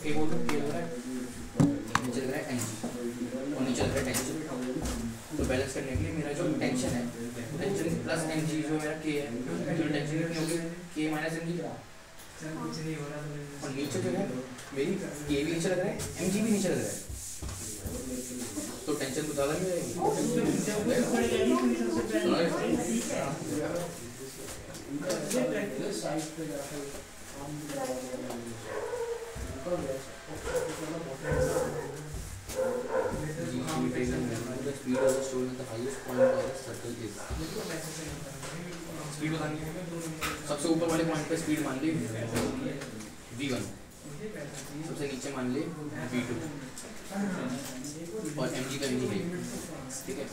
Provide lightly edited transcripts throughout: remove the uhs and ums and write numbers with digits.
के बोल रहा है नीचे लग रहा है एन और नीचे लग रहा है टेंशन। तो बैलेंस करने के लिए मेरा जो टेंशन है टेंशन प्लस एन जी जो मेरा के है तो टेंशन कितनी होगी के माइनस एन जी और नीचे जो है मेरी के भी नीचे लग रहा है एम जी भी नीचे लग रहा है तो टेंशन तो ज़्यादा नहीं रहेगी। Speed of the stone at the highest point of the circle is speed बतानी है सबसे ऊपर वाले पॉइंट पे स्पीड मान ली v1 सबसे नीचे मान ली v2 और mg का नहीं है ठीक है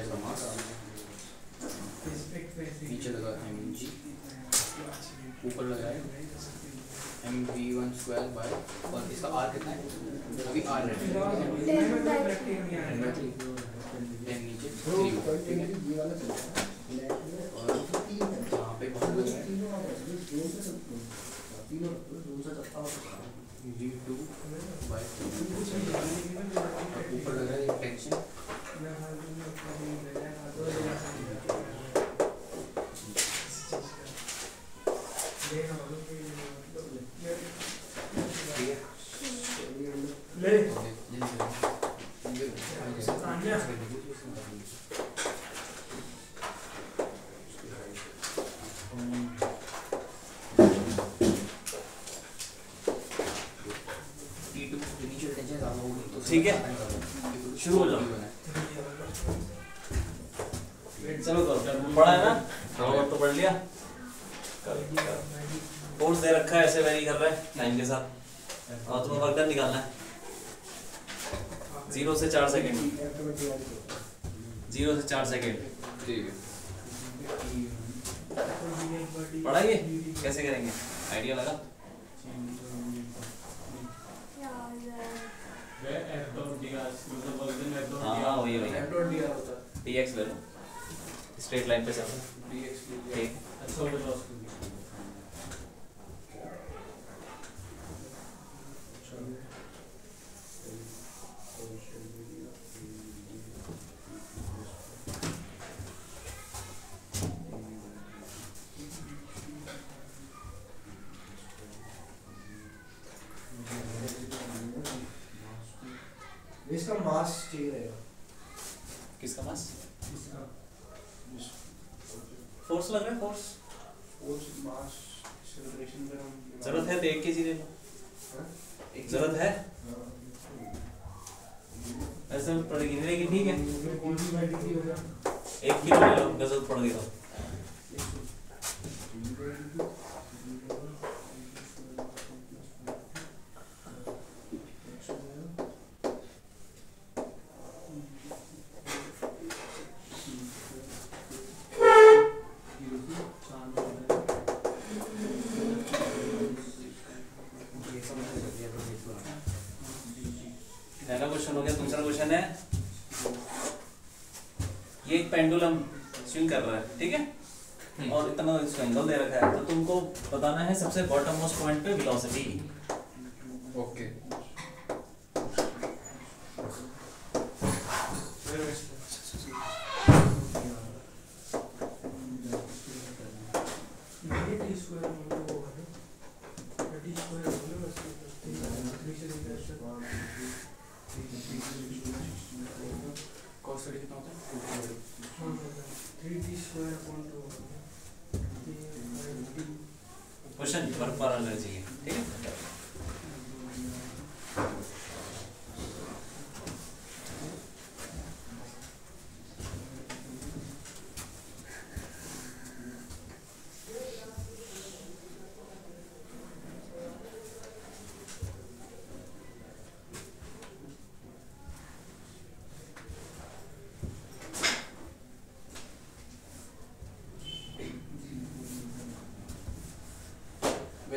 ऐसा मास नीचे लगा mg ऊपर लगा है mv1 स्क्वायर बाय और इसका r कितना है अभी r है 10 नीचे 3 ठीक है और यहाँ पे बहुत कुछ है v2 बाय ऊपर लग रहा है टेंशन ठीक है शुरू हो जाओ। चलो करो पढ़ा है ना और तो पढ़ लिया फोर्स दे रखा है ऐसे वेरी कर रहा है टाइम के साथ और तुम्हें वर्क डन निकालना है 0 से 4 सेकंड 0 से 4 सेकंड ठीक है पढ़ाइए कैसे करेंगे आइडिया लगा हाँ वही dx ले लो स्ट्रेट लाइन पे चलो ठीक इसका मास चाहिए रहेगा किसका मास फोर्स लग रहा है फोर्स मास सेलिब्रेशन में हम जरूरत है तो 1 kg ले लो जरूरत है ऐसे पड़ेगी नहीं लेकिन ठीक है 1 किलो ले लो जरूरत पड़ गई तो पहला क्वेश्चन हो गया। दूसरा क्वेश्चन है ये एक पेंडुलम स्विंग कर रहा है ठीक है और इतना इसका एंगल दे रखा है तो तुमको बताना है सबसे बॉटम मोस्ट पॉइंट पे वेलोसिटी ओके क्वेश्चन वर्क पर आना चाहिए ठीक है।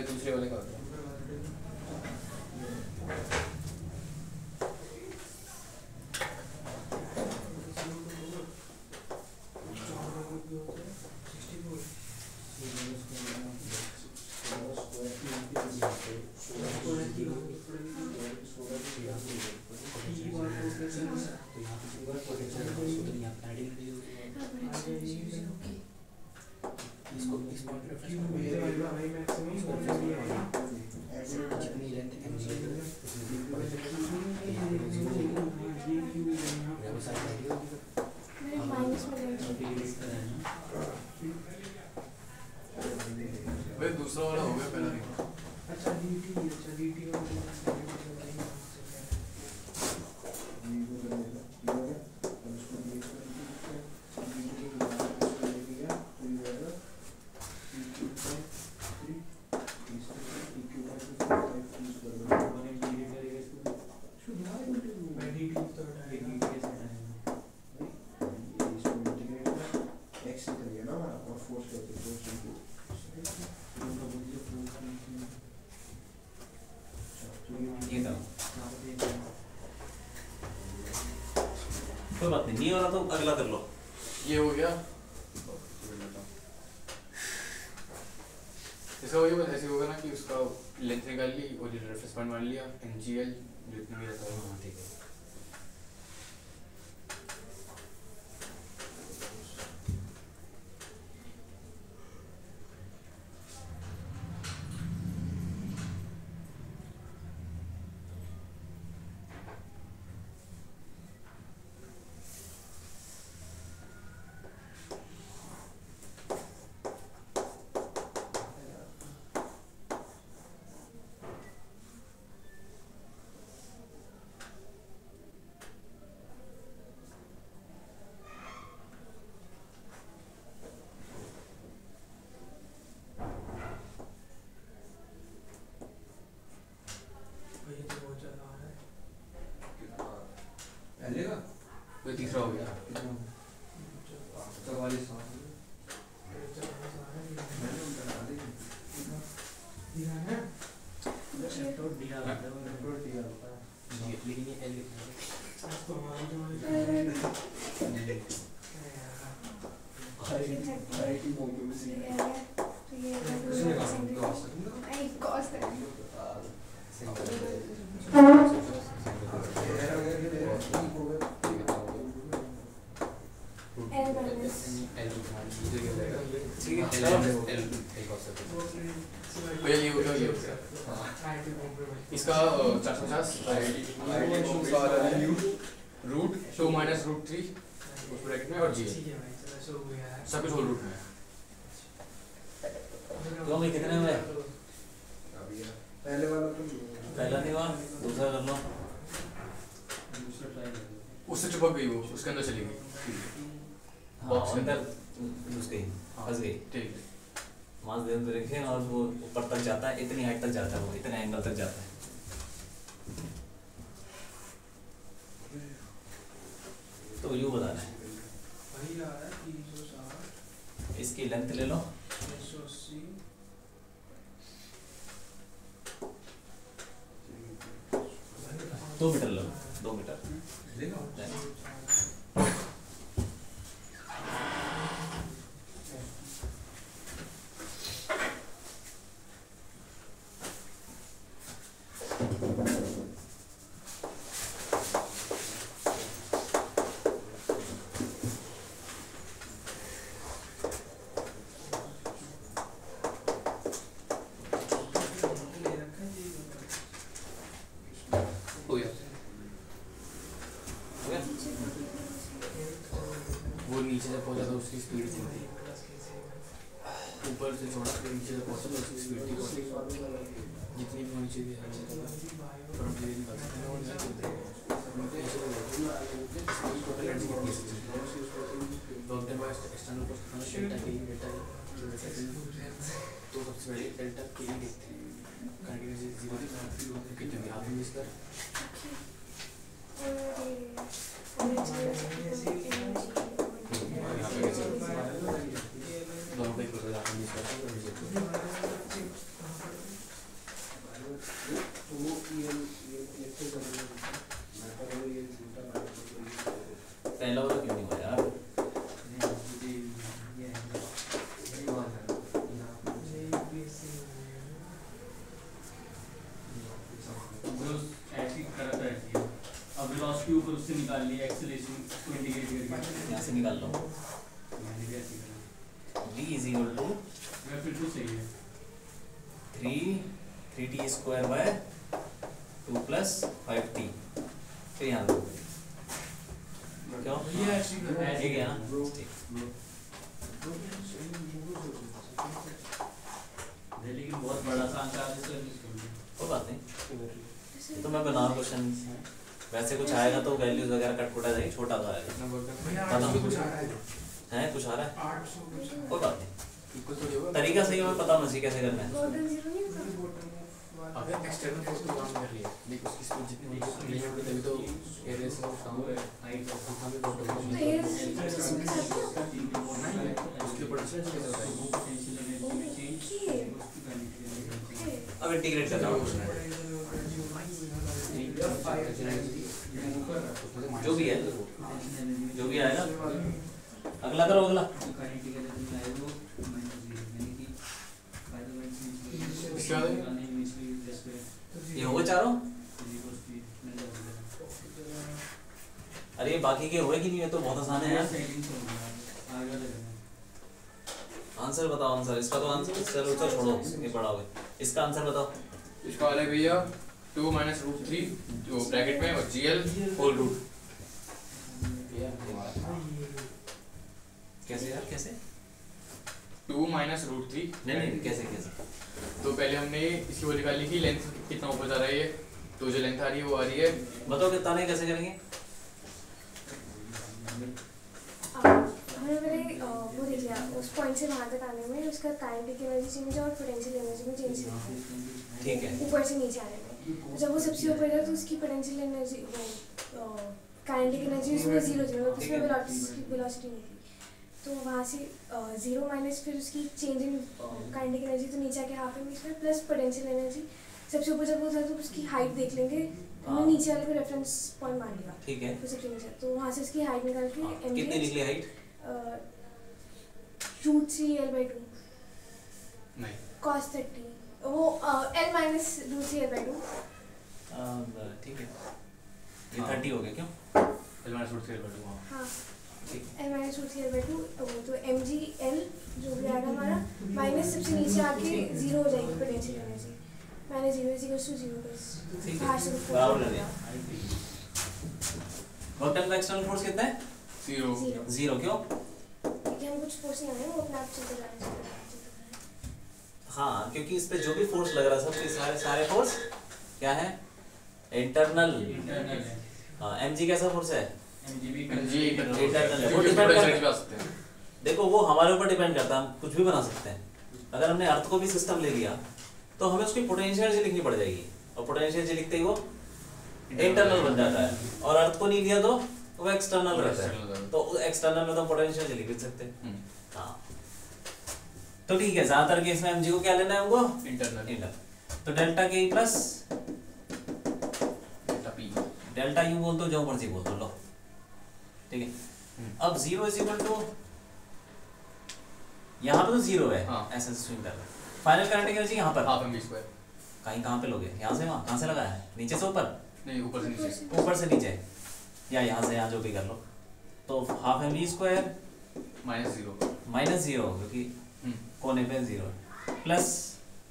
दूसरे वाले का जितनी लेंथ एम जी भाई दूसरा वाला हो गया पहला देखो। अच्छा डीटी ये करो, कोई बात नहीं हो रहा तो अगला कर लो। ये हो गया, इसका वही बस ऐसे होगा ना कि उसका लेंथ निकाल ली और ये रेफरेंस पॉइंट मान लिया एनजीएल जितना भी रहता है। हाँ ठीक है। तो तीसरा हो गया। लेकिन ये एल लिखना भैया ये हो गया, ये हो गया। इसका 450 रूट 2 माइनस रूट 3 उस ब्रैकेट में और जी सब कुछ होल रूट में है। तो भाई कितने हुए? पहले वाला तो पहला नहीं हुआ, दूसरा कर लो। उससे चिपक गई वो, उसके अंदर चली गई। हाँ अंदर घुस गई, फंस गई। ठीक है, मास दे तो रखें और वो ऊपर तक जाता है, इतनी हाइट तक जाता है, वो इतने एंगल तक जाता है। तो यू बताना है, वही आ रहा है 360 इसकी लेंथ ले लो 380 2 मीटर लो, 2 मीटर। हो गया। हो गया? वो नीचे से पहुंचा तो उसकी स्पीड थी, ऊपर से छोड़ा फिर नीचे से पहुंचा तो उसकी स्पीड थी जितनी भी होनी चाहिए। और हम धीरे निकाल सकते हैं और एक्सटर्नल डेल्टा के लिए डेल्टा तो सबसे पहले डेल्टा के लिए देखते हैं कंटिन्यूस 0 कितने भी हाथ में इसका दोनों पे इक्वल हाथ में इसका पहला वाला क्यों नहीं हुआ यार? के ऊपर उससे निकाल लिया एक्सेलरेशन को इंडिकेट करके यहाँ से निकाल लो मैंने भी ऐसे करा v इज इक्वल टू मैं फिर तो सही है 3t square by 2 plus 5t फिर यहाँ दो क्यों ये actually करना है। ठीक है ना ठीक लेकिन बहुत बड़ा सा आंसर आज इसका कोई बात नहीं ये तो मैं बना रहा क्वेश्चन वैसे कुछ आएगा तो वैल्यूज वगैरह कट कुटा जाएगी छोटा तो आएगा कितना बोलते हैं भैया पता 800 कुछ आ रहा है है कुछ आ रहा है 800 कुछ कोई बात नहीं इक्वल थोड़ी होगा तरीका सही हमें पता होना चाहिए कैसे करना है बॉर्डर जीरो नहीं होता अगर एक्सटर्नल फोर्स को काम कर रही है देख उसकी स्पीड जितनी होगी उतनी लिमिट में तभी तो एरिया से काम होगा हम भी बहुत तो ये इसमें साथ में उसके पोटेंशियल कैसे होता है अब इंटीग्रेट करना होगा जो भी है जो भी आएगा अगला करो अगला ये होगा चारों अरे ये बाकी के हुए कि नहीं है तो बहुत आसान है यार आंसर बताओ आंसर इसका तो आंसर चलो चलो छोड़ो ये बड़ा हो गया इसका आंसर बताओ इसका वाला है भैया 2 माइनस रूट 3 जो ब्रैकेट में और जीएल होल रूट कैसे यार कैसे 2 माइनस रूट 3 नहीं नहीं कैसे कैसे तो पहले हमने इसकी वो निकाली कि लेंथ कितना ऊपर जा रहा है ये तो जो लेंथ आ रही है वो आ रही है बताओ कितना नहीं कैसे करेंगे हमने पहले वो देख लिया उस पॉइंट से वहाँ तक आने में उसका काइनेटिक एनर्जी चेंज और पोटेंशियल एनर्जी में चेंज ठीक है ऊपर से नीचे आने में तो जब वो सबसे ऊपर गया तो उसकी पोटेंशियल एनर्जी वो काइनेटिक एनर्जी उसमें जीरो थी मतलब उसमें वेलोसिटी नहीं थी तो वहाँ से जीरो माइनस फिर उसकी चेंज इन काइनेटिक एनर्जी तो नीचे आके half m square plus potential energy सबसे ऊपर जब वो था तो उसकी हाइट देख लेंगे हमने नीचे वाले को रेफरेंस पॉइंट मान लिया ठीक है तो सबसे नीचे तो वहाँ से उसकी हाइट निकाल के कितनी निकली हाइट रूट 3l/2 नहीं cos 30 वो l माइनस रूट 3l/2 ठीक है ये 30 हो गया क्यों L माइनस रूट 3 बटू हां हाँ ठीक l माइनस रूट 3l/2 तो mgl जो भी आएगा हमारा माइनस सबसे नीचे आके जीरो हो जाएगी potential energy minus zero is equal to zero बस ठीक है बाहर से बराबर कर दिया वर्क डन का एक्सटर्नल फोर्स कितना है 0 जीरो क्यों क्योंकि हम कुछ फोर्स नहीं आ रहे वो अपने आप चलते जा रहे हैं हाँ क्योंकि इस पे जो भी फोर्स लग रहा है सबके सारे सारे फोर्स क्या है इंटरनल हाँ mg कैसा फोर्स है जी इंटरनल है वो वो डिपेंड डिपेंड करता कर सकते हैं देखो वो हमारे ऊपर डिपेंड करता है हम कुछ भी बना सकते हैं अगर हमने अर्थ को भी सिस्टम ले लिया तो हमें उसकी पोटेंशियल एनर्जी लिखनी पड़ जाएगी और पोटेंशियल एनर्जी लिखते ही वो इंटरनल बन जाता है और अर्थ को नहीं लिया तो वो एक्सटर्नल रहता है तो एक्सटर्नल में तो पोटेंशियल एनर्जी लिख सकते हैं हाँ तो ठीक है ज्यादातर केस में mg को क्या लेना है हमको इंटरनल इंटर तो डेल्टा के plus delta P delta U बोल दो जो मर्जी बोल दो लो ठीक है अब 0 इज इक्वल टू यहाँ पे तो 0 है हाँ। ऐसे स्विंग कर रहा है फाइनल करंट एनर्जी यहाँ पर हाफ एम स्क्वायर कहीं कहाँ पे लोगे यहाँ से वहाँ कहाँ से लगाया है नीचे से ऊपर नहीं ऊपर से नीचे ऊपर से नीचे या यहाँ से यहाँ जो भी कर लो तो हाफ एम स्क्वायर -0 क्योंकि कोने पे 0 प्लस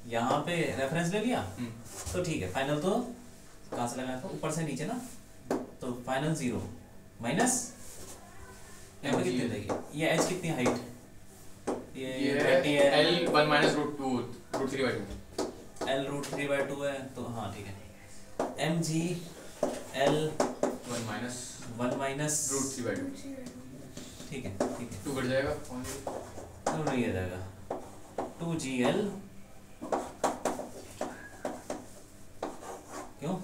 यहाँ पे रेफरेंस ले लिया तो ठीक है फाइनल तो कहाँ से लगाया था ऊपर से नीचे ना तो फाइनल 0 माइनस यहाँ पे कितनी देगी ये h कितनी हाइट ये 20 है L 1 minus root 3/2 L root 3/2 है तो हाँ ठीक है mg L 1 minus 1 minus root 3/2 ठीक है 2 कट जाएगा तो नहीं आ जाएगा 2gl क्यों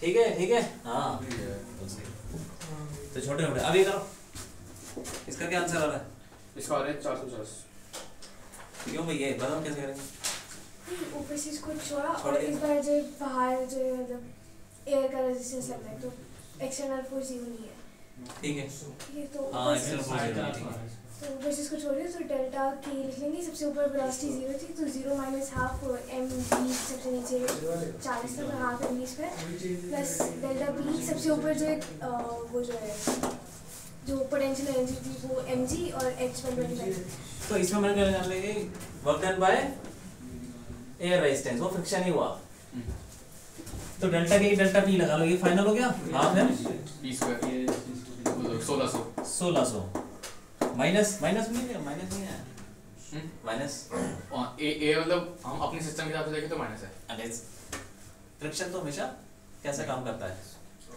ठीक है हाँ तो छोटे छोटे अब ये करो इसका क्या आंसर आ रहा है इसका आ रहा है 450 क्यों भैया बताओ कैसे करेंगे ऊपर से इसको छोड़ा और इस बार जो बाहर जो मतलब एयर का रेजिस्टेंस लग रहा है तो एक्सटर्नल फोर्स 0 नहीं है ठीक है ठीक है तो हाँ ऊपर से एक्सटर्नल फोर्स है ठीक है तो बस इसको छोड़िए, तो डेल्टा के लिख लेंगे। सबसे ऊपर वेलोसिटी 0 थी, तो 0 माइनस हाफ एम वी सबसे नीचे 40 था, half m v square plus delta b सबसे ऊपर जो एक वो जो है जो पोटेंशियल एनर्जी थी वो एम जी और एच 125। तो इसमें मैंने क्या जान लेंगे, work done by air resistance, वो फ्रिक्शन ही हुआ। तो डेल्टा के डेल्टा पी लगा लो, ये फाइनल हो गया half m p square 1600 minus नहीं है, माइनस नहीं है, माइनस ए मतलब हम अपने सिस्टम के हिसाब से देखें तो माइनस है। अरे फ्रिक्शन तो हमेशा कैसा काम करता है,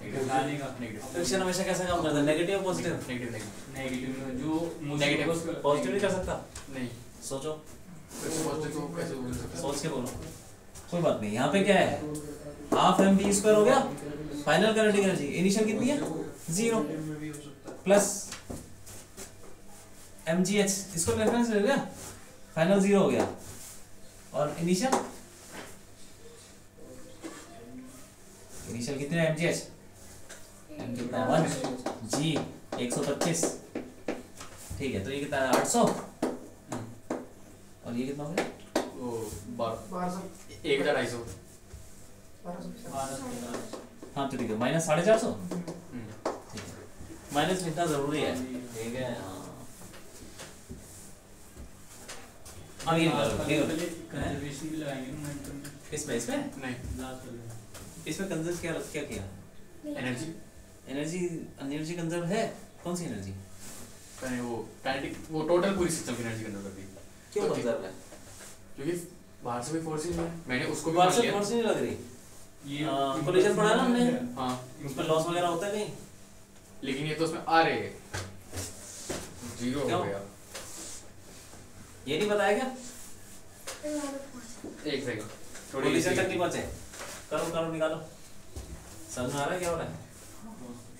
नेगेटिव फ्रिक्शन हमेशा कैसा काम करता है, नेगेटिव पॉजिटिव, नेगेटिव जो नेगेटिव पॉजिटिव नहीं कर सकता। नहीं सोचो, पॉजिटिव को कैसे बोल सकते हैं? सोच के बोलो, कोई बात नहीं। यहाँ पे क्या है, हाफ एम वी स्क्वायर हो गया, फाइनल काइनेटिक एनर्जी इनिशियल कितनी है 0 प्लस एम जी एच, इसको रेफरेंस ले लिया, फाइनल 0 हो गया, और इनिशियल कितने एम जी एच, एम कितना 1 जी 125, ठीक है। तो ये कितना है 800, और ये कितना हो गया वो 1200 1250 हाँ तो ठीक है, माइनस 450, ठीक है, माइनस लिखना जरूरी है, ठीक है। हाँ ये कंजर्वेशन भी लगाएंगे मोमेंटम इसमें नहीं लास्ट वाले इसमें कंजर्व क्या किया, एनर्जी एनर्जी कंजर्व है, कौन सी एनर्जी, मैंने वो काइनेटिक वो टोटल पूरी सिस्टम की एनर्जी कंजर्व कर दी। क्यों कंजर्व है, क्योंकि बाहर से भी फोर्सेस है, मैंने उसको भी बाहर मान से लिया। फोर्स नहीं लग रही, ये कोलिजन पढ़ा ना हमने, हाँ उस पर लॉस वगैरह होता है कहीं, लेकिन ये तो उसमें आ रहे हैं 0 क्यों? हो गया। ये नहीं बताया क्या, एक सेकंड कोलिजन तक नहीं पहुंचे, करो निकालो, समझ में आ रहा है क्या हो रहा है,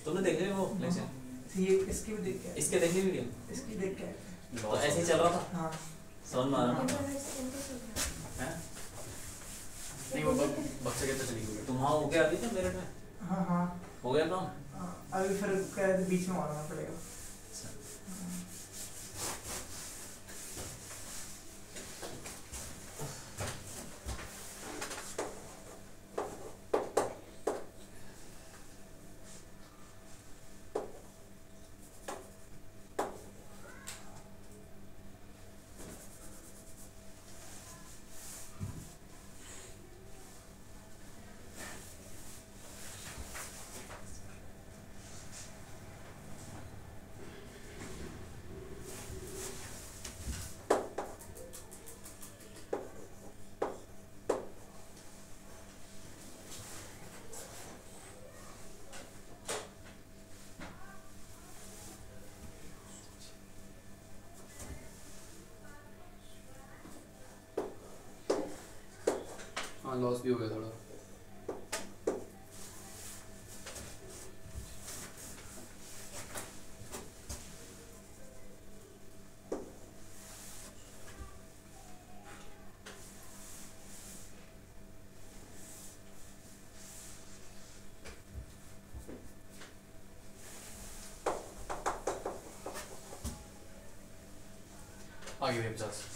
तुमने देख लिया वो लेक्चर, ये इसकी भी देख के इसके देख ली वीडियो, इसकी देख के तो ऐसे ही चल रहा था, हाँ समझ में आ रहा है, नहीं वो बक्से के तो चली गई। तुम वहाँ हो गया अभी क्या मेरठ में, हाँ हाँ हो गया काम, हाँ, अभी फिर क्या है, बीच में आना पड़ेगा। हाँ लॉस भी हो गया थोड़ा। आगे भी 50।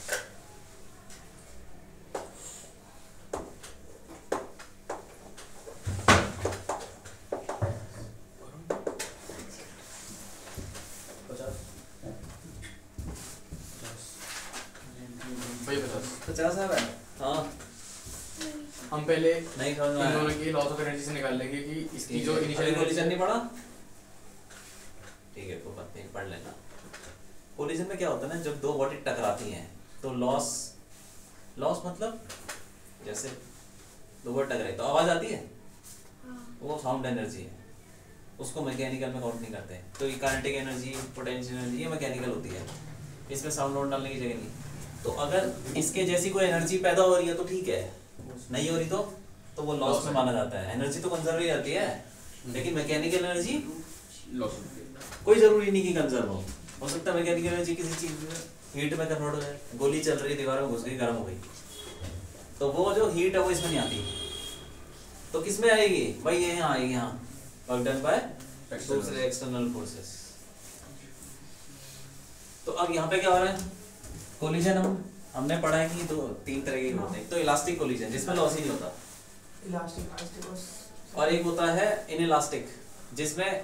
भाई 50 50 है, हाँ हम पहले नहीं समझ इन में दोनों आया, की लॉस ऑफ एनर्जी से निकाल लेंगे कि इसकी जो इनिशियल कोलिजन नहीं पढ़ा, ठीक है कोई बात नहीं, पढ़ लेना। कोलिजन में क्या होता है ना, जब दो बॉडी टकराती हैं तो लॉस मतलब जैसे दो बॉडी टकराई तो आवाज आती है, वो साउंड एनर्जी है, उसको मैकेनिकल में काउंट नहीं करते। तो ये काइनेटिक एनर्जी, पोटेंशियल एनर्जी, ये मैकेनिकल होती है, इसमें साउंड नोट डालने की जगह नहीं। तो अगर इसके जैसी कोई एनर्जी पैदा हो रही है तो ठीक है, नहीं हो रही तो वो लॉस में माना जाता है। एनर्जी तो कंजर्व ही रहती है, लेकिन मैकेनिकल एनर्जी लॉस कोई जरूरी नहीं कि कंजर्व हो सकता है मैकेनिकल एनर्जी किसी चीज में हीट में कन्वर्ट हो जाए, गोली चल रही है दीवार में घुस गई, गर्म हो गई, तो वो जो हीट है वो इसमें नहीं आती, तो किस में आएगी भाई, ये यहाँ आएगी, यहाँ वर्क डन बाय दूसरे एक्सटर्नल फोर्सेस। तो अब यहाँ पे क्या हो रहा है, कोलिजन हमने पढ़ा है कि 3 तरह के होते हैं। तो इलास्टिक कोलिजन जिसमें लॉस ही नहीं होता, इलास्टिक और एक होता है इनइलास्टिक जिसमें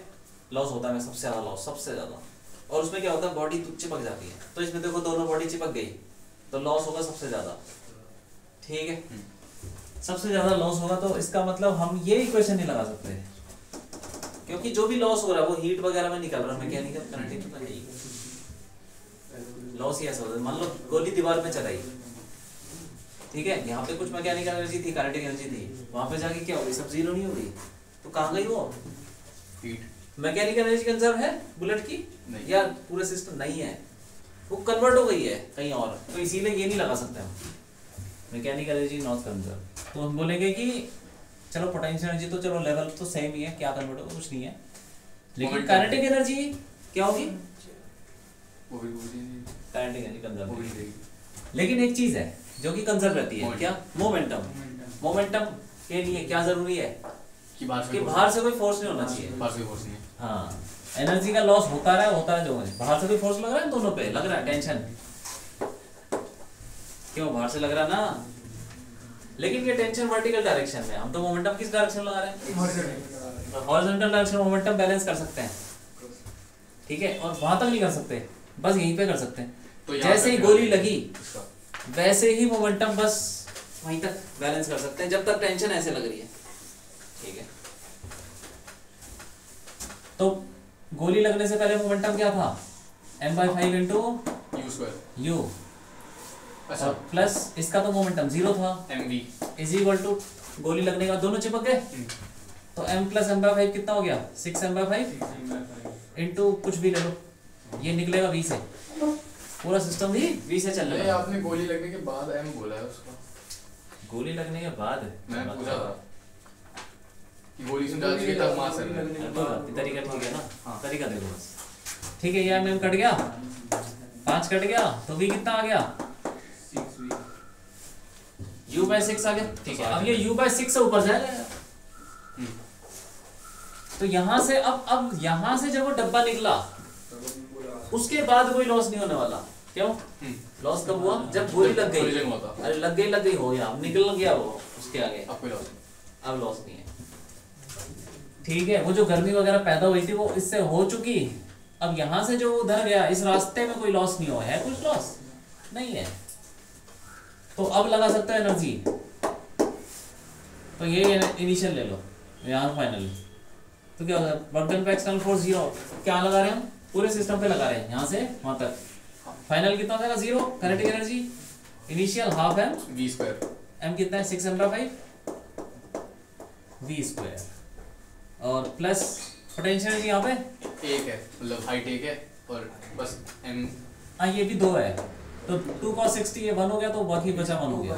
लॉस होता है, सबसे ज्यादा लॉस, सबसे ज्यादा। और उसमें क्या होता है, बॉडी चिपक जाती है। तो इसमें देखो दोनों बॉडी चिपक गई तो लॉस होगा सबसे ज्यादा, ठीक है। सबसे ज्यादा लॉस होगा तो इसका मतलब हम ये इक्वेशन नहीं लगा सकते, क्योंकि जो भी लॉस हो रहा है वो हीट वगैरह में निकल रहा है, मैकेनिकल कंडक्टिविटी तो है ही। लॉस ही ऐसा होता है, मान लो गोली दीवार में चलाई, ठीक है, यहाँ पे कुछ मैकेनिकल एनर्जी थी, काइनेटिक एनर्जी थी, वहां पे जाके क्या हो गई, सब जीरो नहीं हो गई, तो कहाँ गई वो हीट। मैकेनिकल एनर्जी कंजर्व है बुलेट की नहीं। या पूरे सिस्टम नहीं है, वो कन्वर्ट हो गई है कहीं और, तो इसीलिए ये नहीं लगा सकते हम मैकेनिकल एनर्जी नॉट कंजर्व। तो हम बोलेंगे कि चलो पोटेंशियल एनर्जी तो चलो लेवल तो सेम ही है, क्या कन्वर्ट होगा कुछ नहीं है, लेकिन काइनेटिक एनर्जी क्या होगी, वो भी काइनेटिक एनर्जी कंजर्व वो भी होगी। देगी। लेकिन एक चीज है जो कि कंजर्व रहती है, क्या, मोमेंटम। मोमेंटम के लिए क्या जरूरी है कि बाहर से कोई फोर्स नहीं होना चाहिए। बाहर से फोर्स नहीं है। हाँ, एनर्जी का लॉस होता है जो है, बाहर से कोई फोर्स लग रहा है, दोनों पे लग रहा है, टेंशन क्यों, बाहर से लग रहा है ना, लेकिन ये टेंशन वर्टिकल डायरेक्शन में, हम तो मोमेंटम किस डायरेक्शन लगा रहे हैं, हॉरिजॉन्टल डायरेक्शन में मोमेंटम बैलेंस कर सकते हैं, ठीक है, और वहां तक नहीं कर सकते, बस यहीं पे कर सकते हैं। तो जैसे ही गोली लगी वैसे ही मोमेंटम बस वहीं तक बैलेंस कर सकते हैं, जब तक टेंशन ऐसे लग रही है, ठीक है। तो गोली लगने से पहले मोमेंटम क्या था, m/5 इंटू u²। u, अच्छा, और प्लस इसका तो मोमेंटम 0 था, mv इज इक्वल टू गोली लगने का दोनों चिपक गए, तो m प्लस m/5 कितना हो गया, 6m/5 इंटू कुछ भी ले लो, ये निकलेगा v से, पूरा सिस्टम भी v से चल नहीं, रहा है। आपने गोली लगने के बाद m बोला है उसका। गोली लगने के बाद मैं पूछा था कि गोली से डाल के तब मार सकते हैं। तो तरीका ठीक है ना, हाँ। तरीका देखो बस, ठीक है, ये m कट गया, 5 कट गया, तो v कितना आ गया, u/6 आ गया, ठीक है। अब ये u/6 से ऊपर जाएगा, तो यहां से अब यहां से जब वो डब्बा निकला उसके बाद कोई लॉस नहीं होने वाला, क्यों, लॉस कब हुआ, जब गोली लग गई, कोलिजन हुआ था। अरे लग गई हो या अब निकल गया वो उसके आगे, अब कोई लॉस नहीं। अब लॉस नहीं है, ठीक है। वो जो गर्मी वगैरह पैदा हुई थी वो इससे हो चुकी, अब यहां से जो उधर गया इस रास्ते में कोई लॉस नहीं हुआ है, कुछ लॉस नहीं है, तो अब लगा सकते हैं एनर्जी, तो ये इनिशियल ले लो, यहाँ फाइनल, तो क्या होगा, वर्क डन पे एक्सटर्नल फोर्स 0, क्या लगा रहे हैं हम, पूरे सिस्टम पे लगा रहे हैं, यहाँ से वहां तक, फाइनल कितना हो जाएगा 0, kinetic energy initial half m, v²। m कितना है 6m/5 v², और प्लस पोटेंशियल एनर्जी यहाँ पे एक है, मतलब हाइट एक है और बस m हाँ ये भी 2 है, तो 2 cos 60 ये 1 हो गया, तो बाकी बचा 1 हो गया,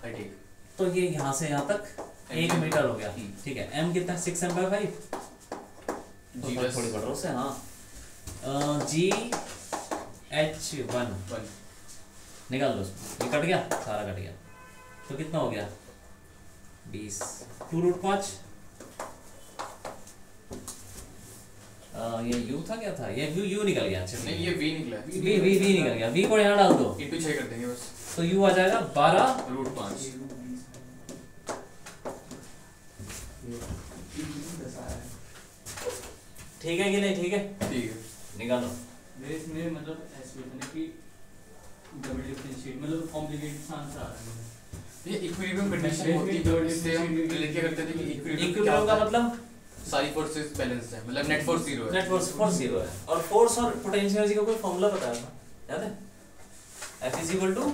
हाइट एक। तो ये यहाँ से यहाँ तक 1 मीटर हो गया, ठीक है। m कितना 6m/5, तो G+ थोड़ी बढ़ रहा उससे, हाँ, GH1 निकाल दो, ये कट गया, सारा कट गया, तो कितना हो गया 20, 2√5, ये u था, क्या था ये, u निकल गया, अच्छा नहीं, ये v निकला है। v निकल गया, v को यहाँ डाल दो, इंटू 6 कर देंगे बस, तो u आ जाएगा 12 √5। ठीक है कि नहीं, ठीक है, ठीक है। निकालो। मेरे इसमें मतलब ऐसे होता है कि डबल डिफरेंशिएट मतलब कॉम्प्लिकेटेड आंसर आ रहा है। ये इक्विलिब्रियम कंडीशन होती है, तो इससे हम रिलेट क्या करते थे कि इक्विलिब्रियम का मतलब सारी फोर्सेस बैलेंस है, मतलब नेट फोर्स 0 है। नेट फोर्स 0 है, और फोर्स और पोटेंशियल एनर्जी का कोई फॉर्मूला बताया था, याद है, F = डेल्टा U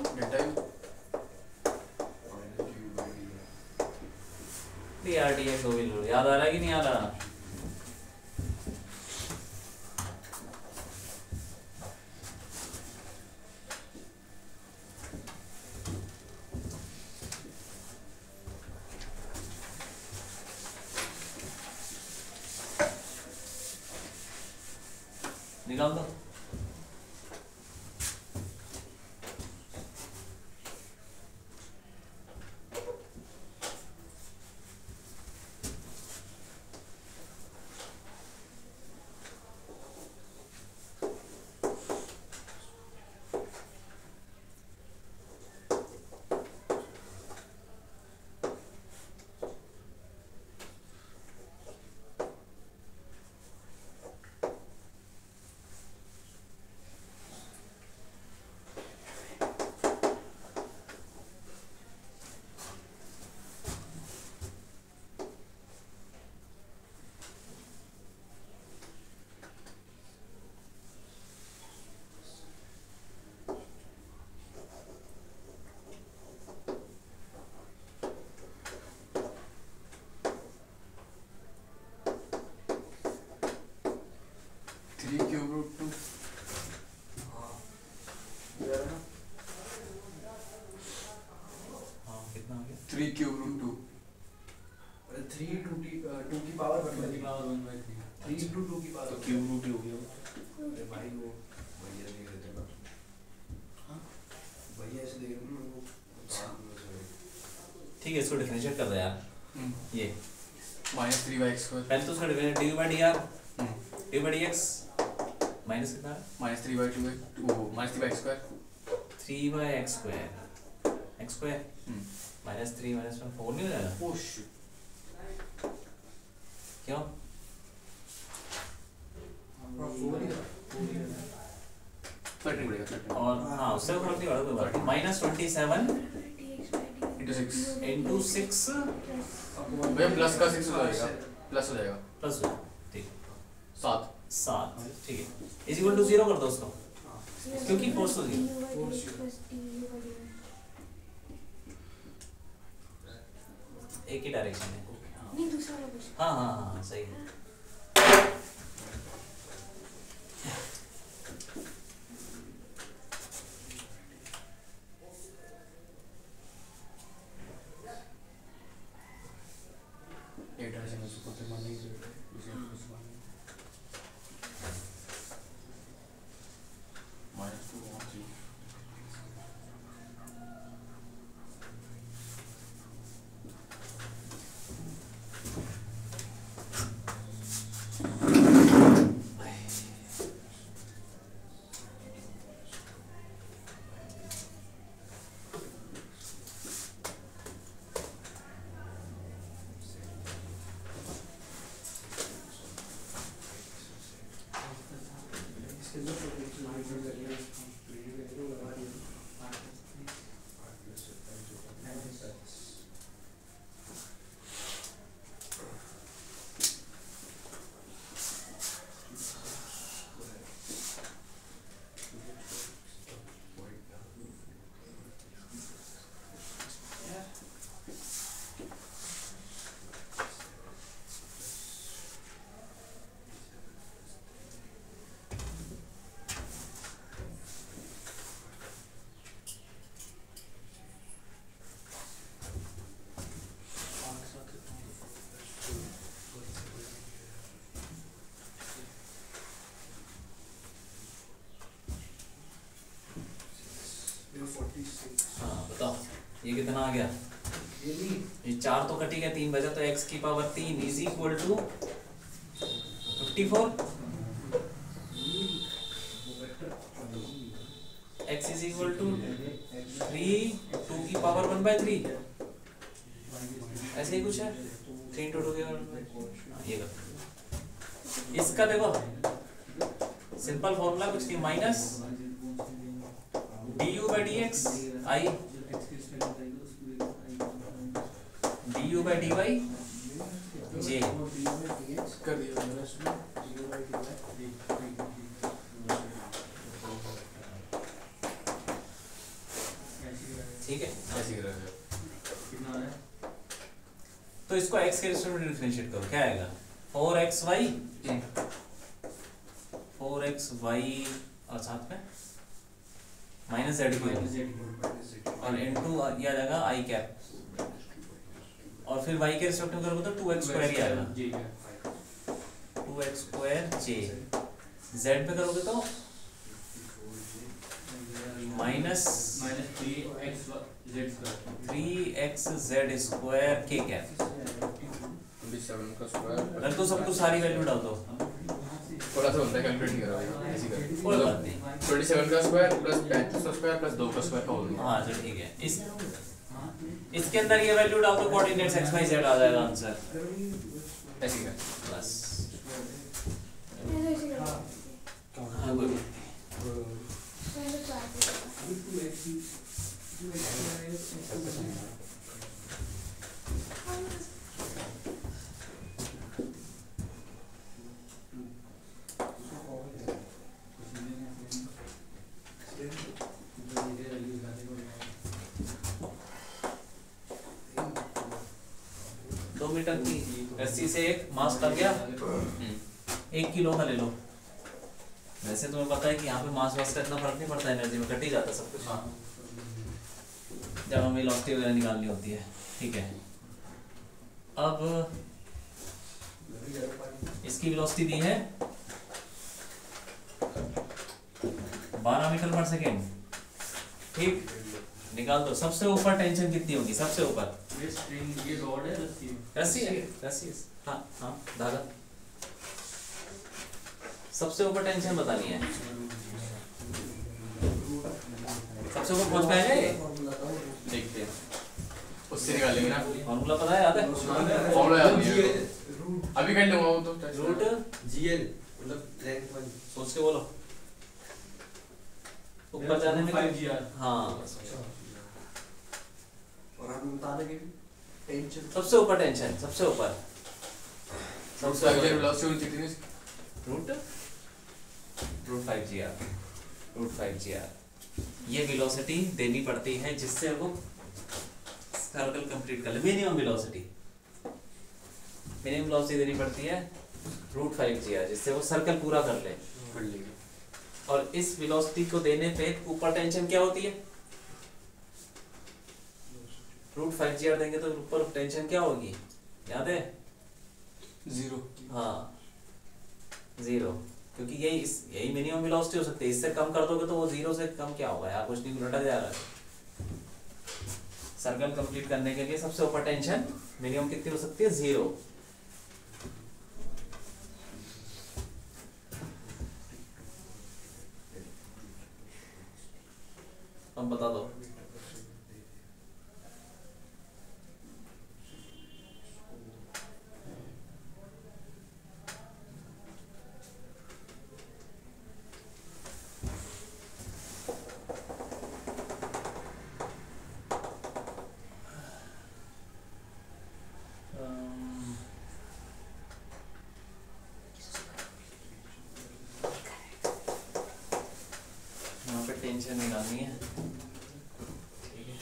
dRdx हो बिल्कुल, याद आ रहा है कि नहीं आ रहा, निकाल दो। 3 क्यूब रूट 2 3 2 की पावर 1 2 की पावर 1/3 3 into 2 की तो पावर क्यूब रूट ही हो गया अरे भाई वो भैया नहीं रहते ना हाँ भैया ऐसे देख रहे हैं वो ठीक है, इसको डिफरेंशिएट कर दो यार। ये -3/x² पहले तो उसका डिफरेंशिएट dy/dr dy/dx माइनस कितना है? -3/2 वो -3/x² 3/x² x² -3 -1 4 नहीं हो जाएगा? ओह शिट क्यों? फर्क नहीं पड़ेगा फर्क और हाँ, उससे फर्क नहीं पड़ेगा कोई बात नहीं। -27 into 6 into 6 भैया प्लस का 6 हो जाएगा प्लस हो जाएगा प्लस ठीक 7 7 ठीक है, इज इक्वल टू 0 कर दो उसको, क्योंकि फोर्स हो गई। एक ही डायरेक्शन है। नहीं दूसरा वाला कुछ हाँ हाँ हाँ सही है। हाँ बताओ ये कितना आ गया? ये 4 तो कटी गया, 3 बचा, तो x की power 3 is equal to 54। x is equal to 3 2 की पावर 1/3 ऐसे ही कुछ है। 3 2 की पावर 1/3 ये कर। इसका देखो सिंपल फॉर्मूला कुछ नहीं, minus du/dx I du/dy j कर दिया ठीक है। ऐसे ही रहेगा कितना आ रहा है? तो इसको x के रिस्पेक्ट में डिफरेंशिएट करो, क्या आएगा? 4xy 4xy और साथ में माइनस z और इनटू ये आ जाएगा i कैप, और फिर y के रिस्पेक्ट में करोगे तो 2x² ही आएगा, 2x² j। z पे करोगे तो माइनस 3xz² k कैप। 27 का स्क्वायर रख दो सब कुछ, सारी वैल्यू डाल दो, थोड़ा सा होता है कैलकुलेट नहीं कर रहा हूं ऐसे ही कर कोई बात नहीं। 27 का स्क्वायर प्लस 35 का स्क्वायर प्लस 2 का स्क्वायर का होल हाँ चलो ठीक है। इसके अंदर ये वैल्यू डाल दो, कोऑर्डिनेट्स x y z आ जाएगा आंसर। ऐसे ही कर बस मैंने ऐसे कर हाँ कोई बात नहीं। मैंने ट्राई किया 2 मीटर की रस्सी से एक मास लग गया, 1 किलो का ले लो। वैसे तुम्हें पता है कि यहाँ पे मास वास का इतना फर्क नहीं पड़ता, एनर्जी में कट ही जाता सब कुछ जब हमें वेलोसिटी वगैरह निकालनी होती है। ठीक है, अब इसकी वेलोसिटी दी है 12 मीटर पर सेकेंड। ठीक, निकाल दो सबसे ऊपर टेंशन कितनी होगी, सबसे ऊपर ये स्ट्रिंग, ये रॉड है, रस्सी है। रस्सी है, रस्सी है, हाँ हाँ धागा। सबसे ऊपर टेंशन बतानी है, सबसे ऊपर पहुंच पाएगा ये, देखते हैं, उससे निकालेंगे ना। फॉर्मूला पता है, याद है? फॉर्मूला याद नहीं है, अभी कर लूंगा वो तो। रूट जीएल मतलब लेंथ वन। सोच के बोलो, ऊपर जाने में 5GR। हाँ, और हम बता देंगे टेंशन सबसे ऊपर टेंशन, सबसे ऊपर सबसे आगे वेलोसिटी कितनी है? रूट 5GR, रूट 5GR ये वेलोसिटी देनी पड़ती है जिससे वो सर्कल कंप्लीट कर ले। मिनिमम वेलोसिटी देनी पड़ती है रूट 5GR जिससे वो सर्कल पूरा कर ले। कर लेंगे। और इस वेलोसिटी को देने पे ऊपर टेंशन क्या होती है? रूट 5GR देंगे तो ऊपर टेंशन क्या होगी, याद है? 0। हाँ 0, क्योंकि यही मिनिमम वेलोसिटी हो सकती है। इससे कम कर दोगे तो वो 0 से कम क्या होगा यार, कुछ नहीं, उलटा जा रहा है। सर्कल कंप्लीट करने के लिए सबसे ऊपर टेंशन मिनिमम कितनी हो सकती है? 0। अब बता दो। यहाँ पे टेंशन निकालनी है, ठीक है।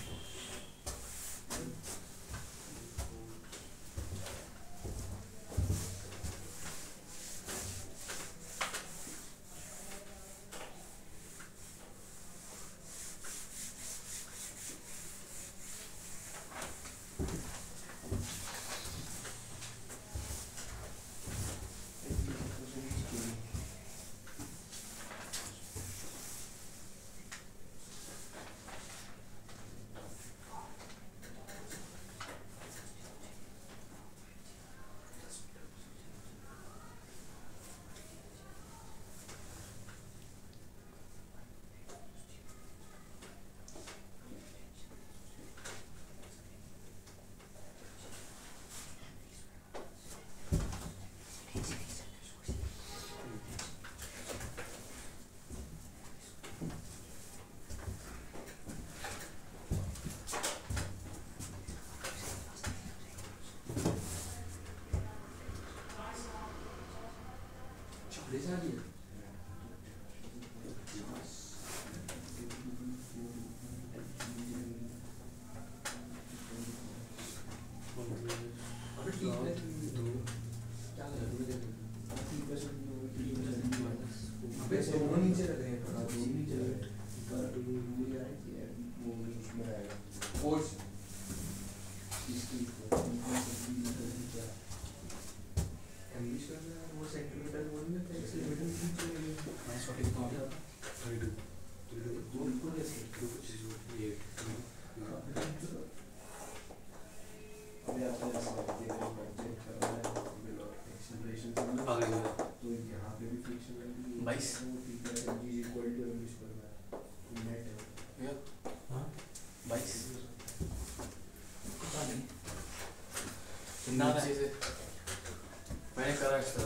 मैंने करा इसका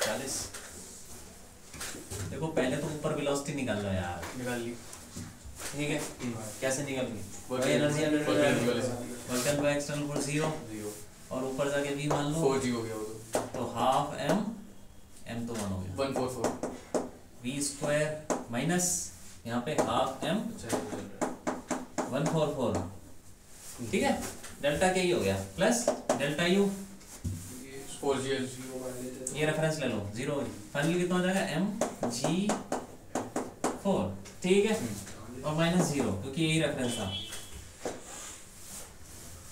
40। देखो पहले तो ऊपर वेलोसिटी निकाल लो यार, निकाल ली। ठीक है। कैसे निकालेंगे? Work energy work by external force 0 और ऊपर जाके v मान लो 4G हो गया वो तो हाफ m तो 1 हो गया 144 v स्क्वायर माइनस यहाँ पे हाफ m 144, ठीक है। डेल्टा क्या ही हो गया प्लस डेल्टा u, 4G ये रेफरेंस ले लो 0, फाइनली कितना हो जाएगा mg4, ठीक है। और माइनस 0 क्योंकि यही रेफरेंस था।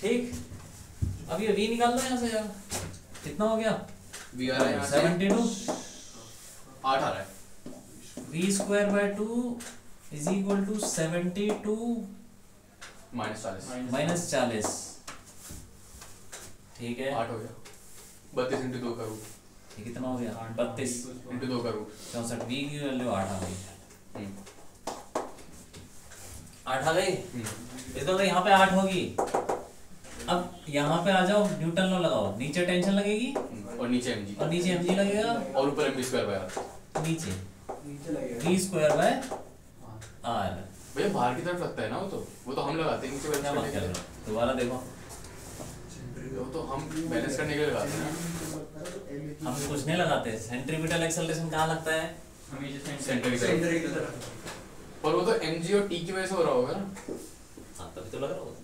ठीक, अब ये v निकाल लो यहाँ से यार, कितना हो गया वी आ रहा है यहाँ से 72 8 आ रहा है v square by 2 is equal to 72 -40 minus 40। ठीक है, 8 हो गया 32 इंटू 2 करूँ ये कितना हो गया 32 इंटू 2 करूँ 64 v की वैल्यू 8 आ गई। हम्म 8 आ गई, ये तो यहाँ पे 8 होगी। अब यहाँ पे आ जाओ, न्यूटन लॉ लगाओ, नीचे टेंशन लगेगी और नीचे mg और नीचे mg लगेगा और ऊपर mv स्क्वायर बाय r नीचे नीचे लगेगा v स्क्वायर बाय r। भैया बाहर की तरफ लगता है ना, वो तो हम लगाते हैं नीचे बैलेंस क्या बात करने कर के रहे लिए, हो, दोबारा देखो, वो तो हम बैलेंस करने के लिए लगाते हैं ना। हम कुछ नहीं लगाते। सेंट्रीपिटल एक्सेलरेशन कहाँ लगता है, हमें सेंटर की तरफ। सेंटर की तरफ। और वो तो mg और t की वजह से हो रहा होगा ना, हाँ तभी तो लग रहा होगा।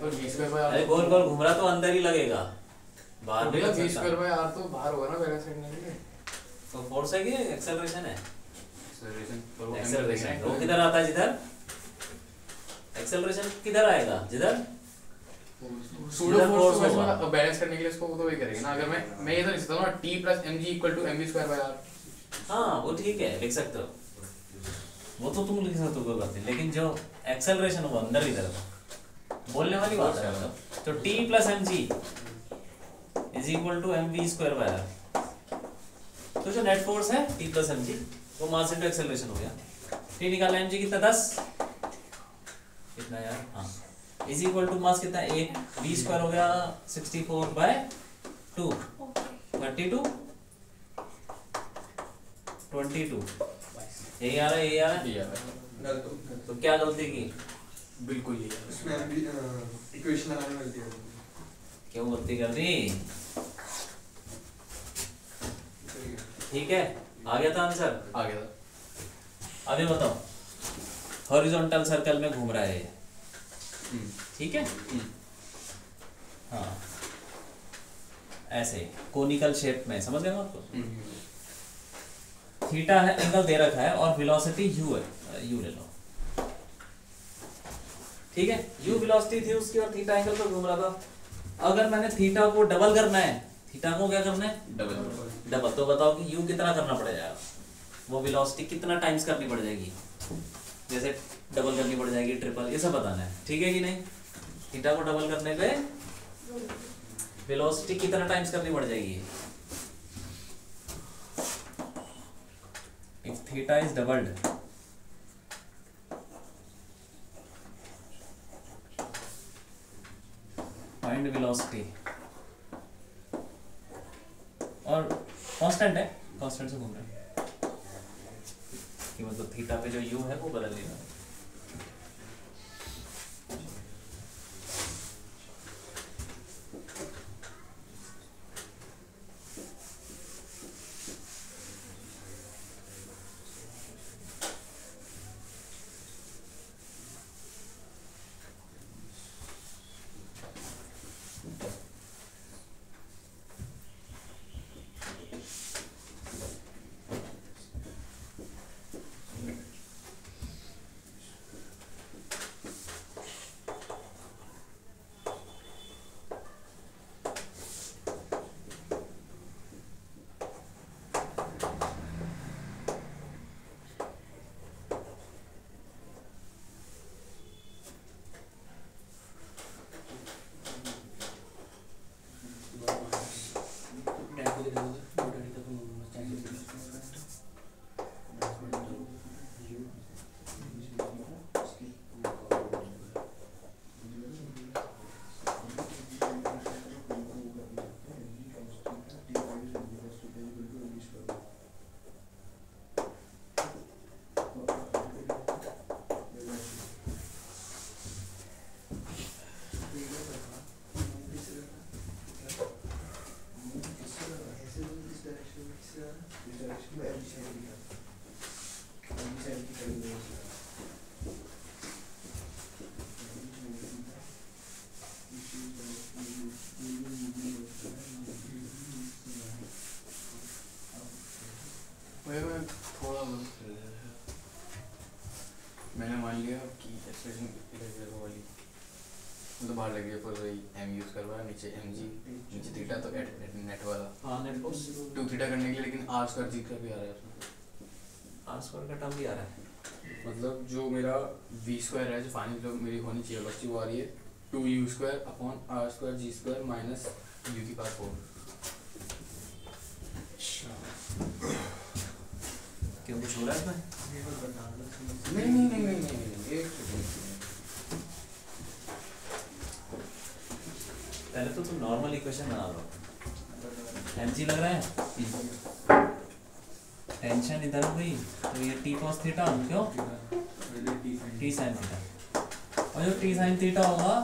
पर v स्क्वायर बाय अरे r गोल गोल घूम रहा तो अंदर ही लगेगा, बाहर नहीं भैया लग v सकता। स्क्वायर बाय r तो बाहर होगा ना बैलेंस करने के लिए। तो फोर्स है कि एक्सेलरेशन है, एक्सेलरेशन पर वो एक्सेलरेशन वो किधर आता है, जिधर एक्सेलरेशन किधर आएगा, जिधर सूडो इधर फोर्स force को होगा। इसमें बैलेंस करने के लिए इसको वो तो वही करेंगे ना। अगर मैं ये तो लिख सकता हूँ ना t plus mg equal to mv square by r। हाँ वो ठीक है, लिख सकते हो, वो तो तुम लिख सकते हो कोई बात नहीं, लेकिन जो एक्सेलरेशन वो अंदर ही तरफ बोलने वाली बात है। तो t plus m g is equal to m v square by r. तो जो नेट फोर्स है t प्लस एम जी वो मास इनटू एक्सेलरेशन हो गया। t निकालना एम जी कितना 10 कितना यार, हाँ इज इक्वल टू मास कितना 1 v स्क्वायर हो गया 64 बाय 2 32 22 यही आ रहा है, यही आ रहा है। ये आ रहा है। तो क्या गलती की, बिल्कुल ये इसमें अभी इक्वेशन लगाने वाली है। क्यों गलती कर दी, ठीक है आ गया था आंसर। आ गया था। अभी बताओ, हॉरिजॉन्टल सर्कल में घूम रहा है ये, हम्म ठीक है, हाँ ऐसे कोनिकल शेप में, समझ गए ना आपको। थीटा है, एंगल दे रखा है और वेलोसिटी u है, u ले लो, ठीक है, u वेलोसिटी थी उसकी और थीटा एंगल पर घूम रहा था। अगर मैंने थीटा को डबल करना है, थीटा को क्या करना है डबल, तो बताओ कि u कितना करना पड़ेगा, वो वेलोसिटी कितना टाइम्स करनी पड़ जाएगी, जैसे डबल करनी पड़ जाएगी, ट्रिपल, ये सब बताना है, ठीक है कि नहीं। थीटा को डबल करने पे वेलोसिटी कितना टाइम्स करनी पड़ जाएगी। If theta is doubled, find velocity, और कांस्टेंट है, कांस्टेंट से घूम रहे हैं कि मतलब थीटा पे जो u है वो बदल लेगा। मतलब बाहर लगी है पर वही एम यूज करवा नीचे mg नीचे थीटा तो नेट वाला हाँ नेट कोस 2 थीटा करने के लिए लेकिन r स्क्वायर g का भी आ रहा है उसमें आर स्क्वायर का टर्म भी आ रहा है। मतलब जो मेरा v स्क्वायर है जो फाइनल जो मेरी होनी चाहिए बच्ची वो आ रही है 2u square upon r square g square minus u की पावर 4। क्यों कुछ हो रहा है इसमें? नहीं एक पहले तो तुम नॉर्मल इक्वेशन बना लो। mg लग रहा है, टेंशन इधर हुई तो ये t cos थीटा क्यों t sin थीटा, और जो t sin थीटा होगा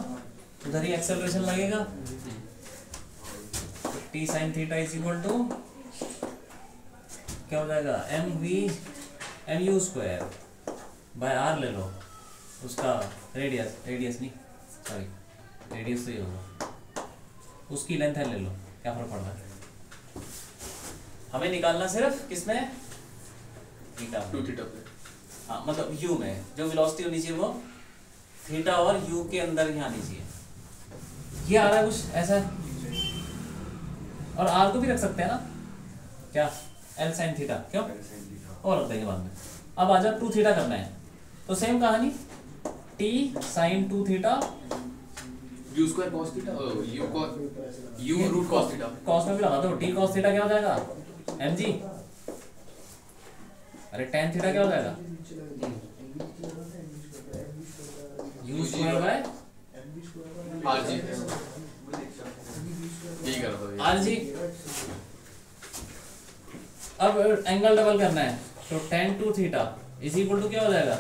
उधर ही एक्सेलरेशन लगेगा। t sin theta is equal to क्या हो जाएगा mu स्क्वायर बाय r ले लो, उसका रेडियस नहीं सॉरी रेडियस तो ये होगा, उसकी लेंथ है ले लो, क्या फर्क पड़ रहा है। हमें निकालना सिर्फ किसमें थीटा 2 थीटा पे। हाँ मतलब u में जो वेलोसिटी होनी चाहिए वो थीटा और u के अंदर ही आनी चाहिए। ये आ रहा है कुछ ऐसा, और r को भी रख सकते हैं ना क्या l sin थीटा क्यों, और रख देंगे बाद में। अब आजा 2 थीटा करना है तो सेम कहानी t sin 2 theta u square cos theta u root cos theta cos में भी लगा दो, t cos थीटा क्या हो जाएगा mg, अरे tan थीटा क्या हो जाएगा u स्क्वायर बाय rg यही कर रहा था rg। अब एंगल डबल करना है तो tan 2 theta is equal to क्या हो जाएगा,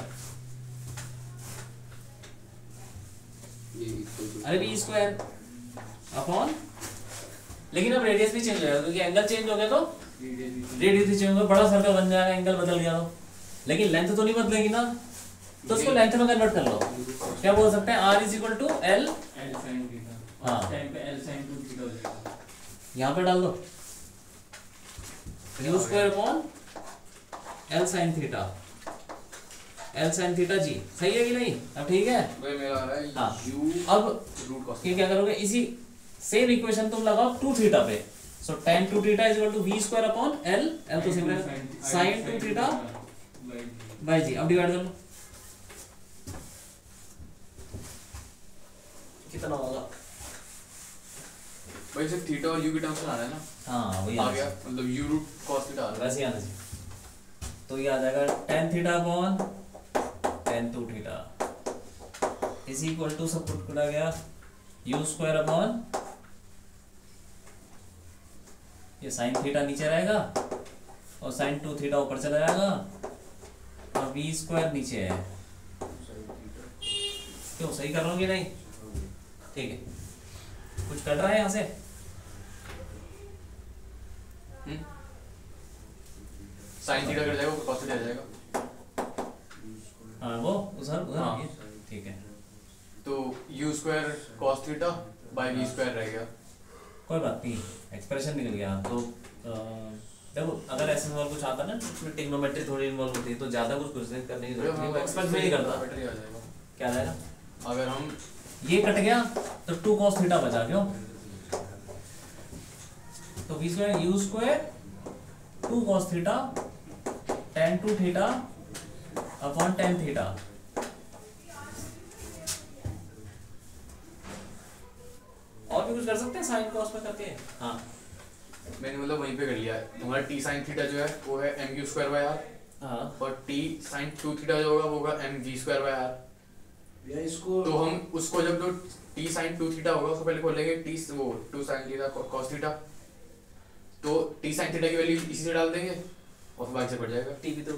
अरे b स्क्वायर अपॉन, लेकिन अब रेडियस भी चेंज हो जाएगा क्योंकि एंगल चेंज हो गया तो रेडियस भी चेंज हो गया, बड़ा सर्कल बन जाएगा, एंगल बदल गया तो, लेकिन लेंथ तो नहीं बदलेगी ना, तो उसको लेंथ में कन्वर्ट कर लो। क्या बोल सकते हैं r is equal to l sin theta, हाँ। टाइम पे l sin 2 थीटा हो जाएगा। यहाँ पे डाल दो u square upon l sin theta, l sin theta जी, सही है कि नहीं, अब ठीक है। वही मेरा आ रहा है हाँ। u अब रूट cos ये क्या करोगे, इसी सेम इक्वेशन तुम लगाओ 2 थीटा पे, so tan 2 theta is equal to v square upon l तो सिंपल है sin 2 थीटा बाय जी। अब डिवाइड कर लो कितना होगा, भाई सिर्फ थीटा और u की टर्म्स में आ रहा है ना, हाँ वही आ गया मतलब u रूट cos थीटा आ रहा है। वैसे ही आना चाहिए, तो ये आ जाएगा tan theta upon tan 2 theta is equal to सब पुट करा गया u स्क्वायर अपॉन, ये sin थीटा नीचे रहेगा और sin 2 थीटा ऊपर चला जाएगा और v स्क्वायर नीचे है। क्यों सही कर रहा हूँ कि नहीं, ठीक है। कुछ कट रहा है यहाँ से, sin थीटा कट जाएगा cos थीटा आ जाएगा, हाँ वो उधर उधर हाँ। ये, ठीक है तो u square cos theta by v square रह गया। कोई बात नहीं, एक्सप्रेशन निकल गया। तो देखो अगर ऐसे सवाल कुछ आता ना उसमें ट्रिग्नोमेट्री थोड़ी इन्वॉल्व होती है तो ज्यादा कुछ प्रोसेस करने की जरूरत नहीं, वो एक्सपेक्ट नहीं करता। बैटरी आ जाएगा क्या आ जाएगा, अगर हम ये कट गया तो 2 cos थीटा बचा, क्यों, तो v square u square 2 cos theta tan 2 theta upon tan theta. और भी कुछ कर सकते हैं साइन cos में करके, हाँ मैंने मतलब वहीं पे कर लिया है। तुम्हारा t sin थीटा जो है वो है mu स्क्वायर बाय r हाँ और t sin 2 थीटा जो होगा वो होगा mv स्क्वायर बाय r। या इसको तो हम उसको जब जो t sin 2 थीटा होगा उसको पहले खोलेंगे t वो 2 sin थीटा cos थीटा, तो t sin थीटा की वैल्यू इसी से डाल देंगे और फिर बाकी से बढ़ जाएगा। t भी तो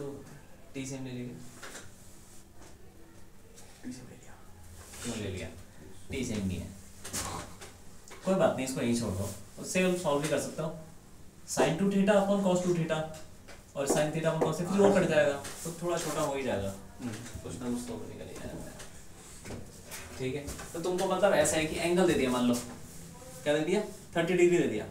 t से ले लिया, t से ले लिया क्यों ले लिया, t से नहीं है, कोई बात नहीं, इसको यहीं छोड़ दो, उससे हम सॉल्व भी कर सकता हूँ। sin 2 theta upon cos 2 theta और sin थीटा अपॉन cos, फिर वो कट जाएगा तो थोड़ा छोटा हो ही जाएगा, कुछ ना कुछ तो निकल ही जाएगा। ठीक है, तो तुमको मतलब ऐसा है कि एंगल दे दिया, मान लो क्या दे दिया 30 डिग्री दे दिया,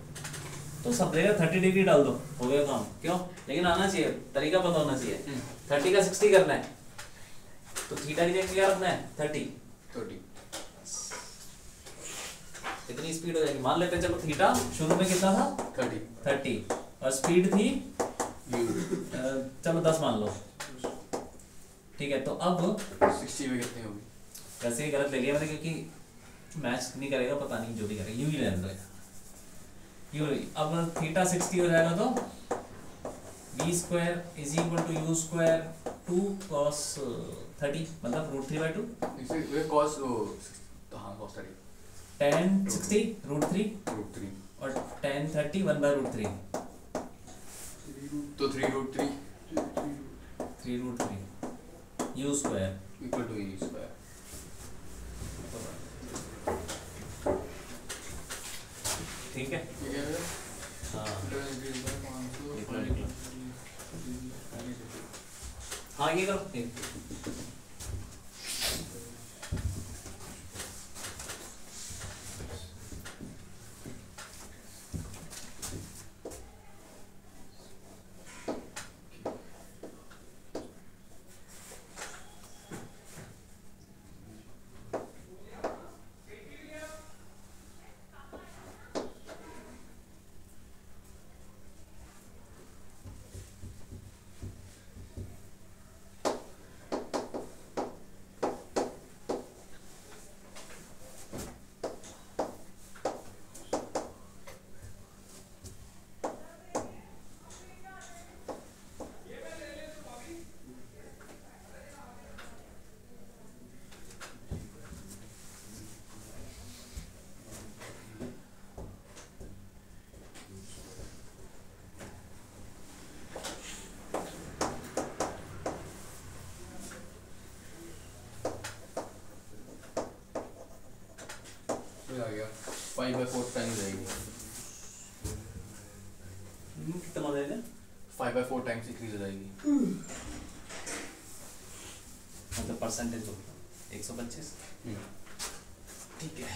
तो सब जगह 30 डिग्री डाल दो, हो गया काम। क्यों, लेकिन आना चाहिए, तरीका पता होना चाहिए। 30 का 60 करना है तो थीटा की जगह क्या रखना है 30, तो t इतनी स्पीड हो जाएगी। मान लेते हैं चलो थीटा शुरू में कितना था 30 और स्पीड थी चलो 10 मान लो, ठीक है। तो अब 60 में कितनी होगी? वैसे ही गलत ले लिया मैंने क्योंकि मैच नहीं करेगा, पता नहीं जो भी करेगा, यू ही रहने दो यू। अब थीटा 60 हो जाएगा तो b square is equal to u square 2 cos 30 मतलब √3/2 इसे cos तो हाँ cos 30 tan 60 √3 और tan 30 1/√3 तो 3√3 3√3 u square equal to u square. ठीक है। ठीक है भैया? हाँ लिख लो। हाँ ये करो ये। आ गया 5/4 टाइम्स जाएगी। कितना हो जाएगा? 5/4 टाइम्स इंक्रीज हो जाएगी। मतलब परसेंटेज हो 125। ठीक है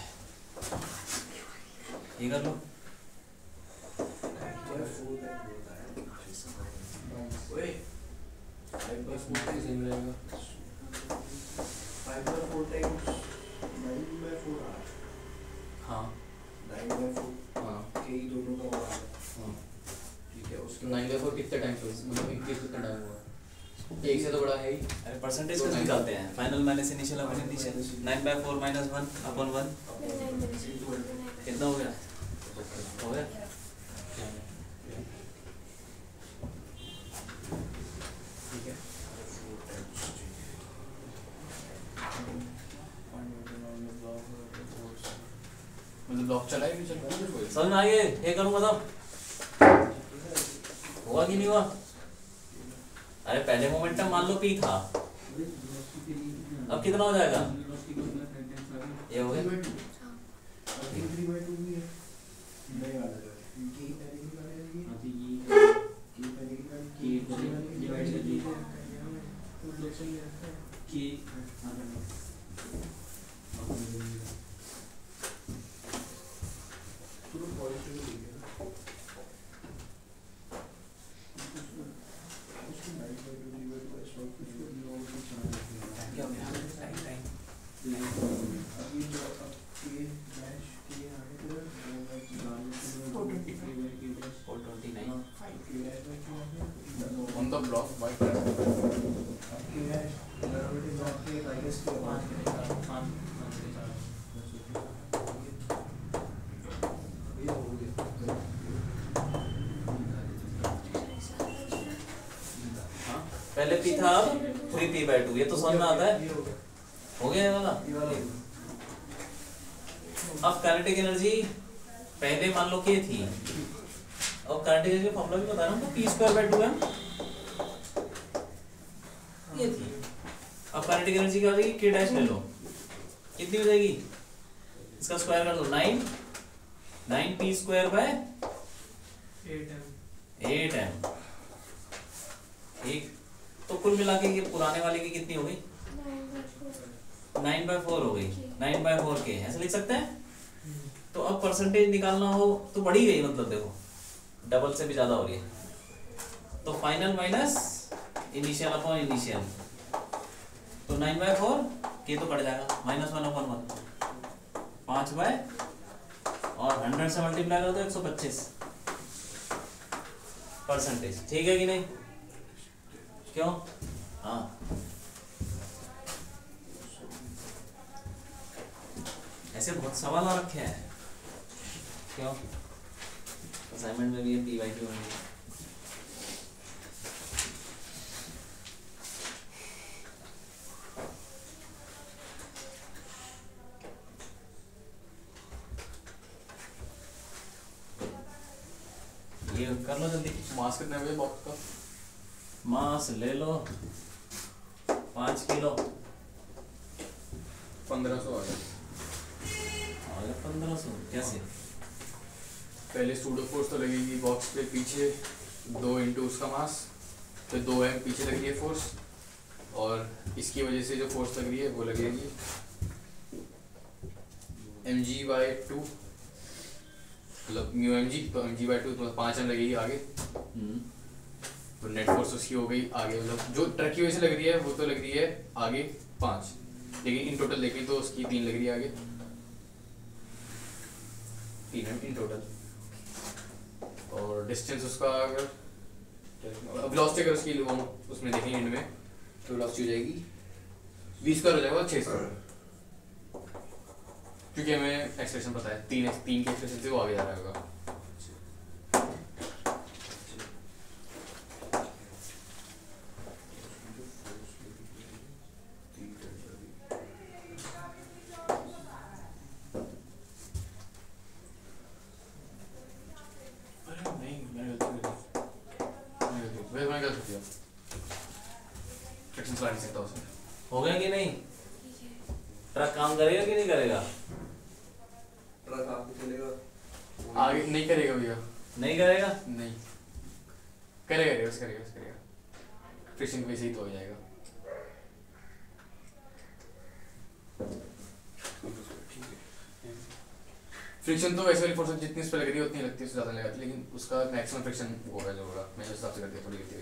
ये कर लो। ओए 5/4 कैसे मिलेगा? 5/4 टाइम्स 9/4 आ रहा है। हाँ 9/4 हाँ के ही दोनों का बड़ा है। हाँ ठीक है उसके 9/4 कितने टाइम्स हुआ? मतलब इंक्रीज कितना टाइम हुआ? एक से तो बड़ा है ही। अरे परसेंटेज कैसे निकालते हैं? फाइनल माइनस इनिशियल अपन इनिशियल 9/4 -1 अपन 1 कितना हो गया? हो गया। ठीक है। मतलब ब्लॉक चला ही नहीं चल रहा। समझ में आ गया? ये करूँगा तब हुआ कि नहीं हुआ? अरे पहले मोमेंटम मान लो p था, अब कितना हो जाएगा? ये हो गया। On the block by पहले p था अब 3p/2 ये तो समझ में आता है। हो गया ये वाला। अब काइनेटिक एनर्जी पहले मान लो k थी, और काइनेटिक एनर्जी फॉर्मूला भी बता रहा हूँ तो p²/2m ये थी। अब काइनेटिक एनर्जी क्या हो जाएगी? k डैश ले लो, कितनी हो जाएगी? इसका स्क्वायर कर लो 9p²/8m। एक तो कुल मिला के ये पुराने वाले की कितनी हो गई? 9/4 हो गई। 9/4 के ऐसे लिख सकते हैं। तो अब परसेंटेज निकालना हो तो बढ़ ही गई, मतलब देखो डबल से भी ज्यादा हो रही है। तो final minus initial upon initial, तो 9/4 के तो कट जाएगा -1/1 5/4 और 100 से मल्टीप्लाई करो तो 125%। ठीक है कि नहीं? क्यों? हाँ, ऐसे बहुत सवाल आ रखे हैं। क्यों? असाइनमेंट में भी है P/Q में भी। ये कर लो जल्दी। मास कितने हुए बॉक्स का? मास ले लो 5 किलो। 1500 आ गया। और 1500 कैसे? पहले सूडो फोर्स तो लगेगी बॉक्स पे पीछे 2 इंटू उसका मास, फिर 2m पीछे लग रही है फोर्स, और इसकी वजह से जो फोर्स लग रही है वो लगेगी mg/2, मतलब म्यू mg, तो mg/2 तो 5m लगेगी आगे, तो नेट फोर्स उसकी हो गई आगे, मतलब जो ट्रक की वजह से लग रही है वो तो लग रही है आगे 5, लेकिन इन टोटल देखें तो उसकी 3 लग रही है आगे, 3 इन टोटल। और डिस्टेंस उसका अगर वेलोसिटी अगर उसकी उसमें देखेंगे एंड में तो वेलोसिटी हो जाएगी v² हो जाएगा 600, क्योंकि हमें एक्सप्रेशन पता है 3 की एक्सप्रेशन से वो आगे जा रहा होगा। हो गया कि नहीं? ट्रक काम करेगा कि नहीं करेगा? ट्रक आगे चलेगा, आगे नहीं करेगा भैया, नहीं करेगा? नहीं करेगा, रिवर्स करेगा, फ्रिक्शन की वजह से ही तो हो जाएगा। फ्रिक्शन तो वैसे वाली फोर्स जितनी उस पर लग रही है उतनी लगती है, उससे ज़्यादा लगाती है, लेकिन उसका मैक्सिमम फ्रिक्शन होगा जो होगा, मैं उस हिसाब से करती है थोड़ी लगती है।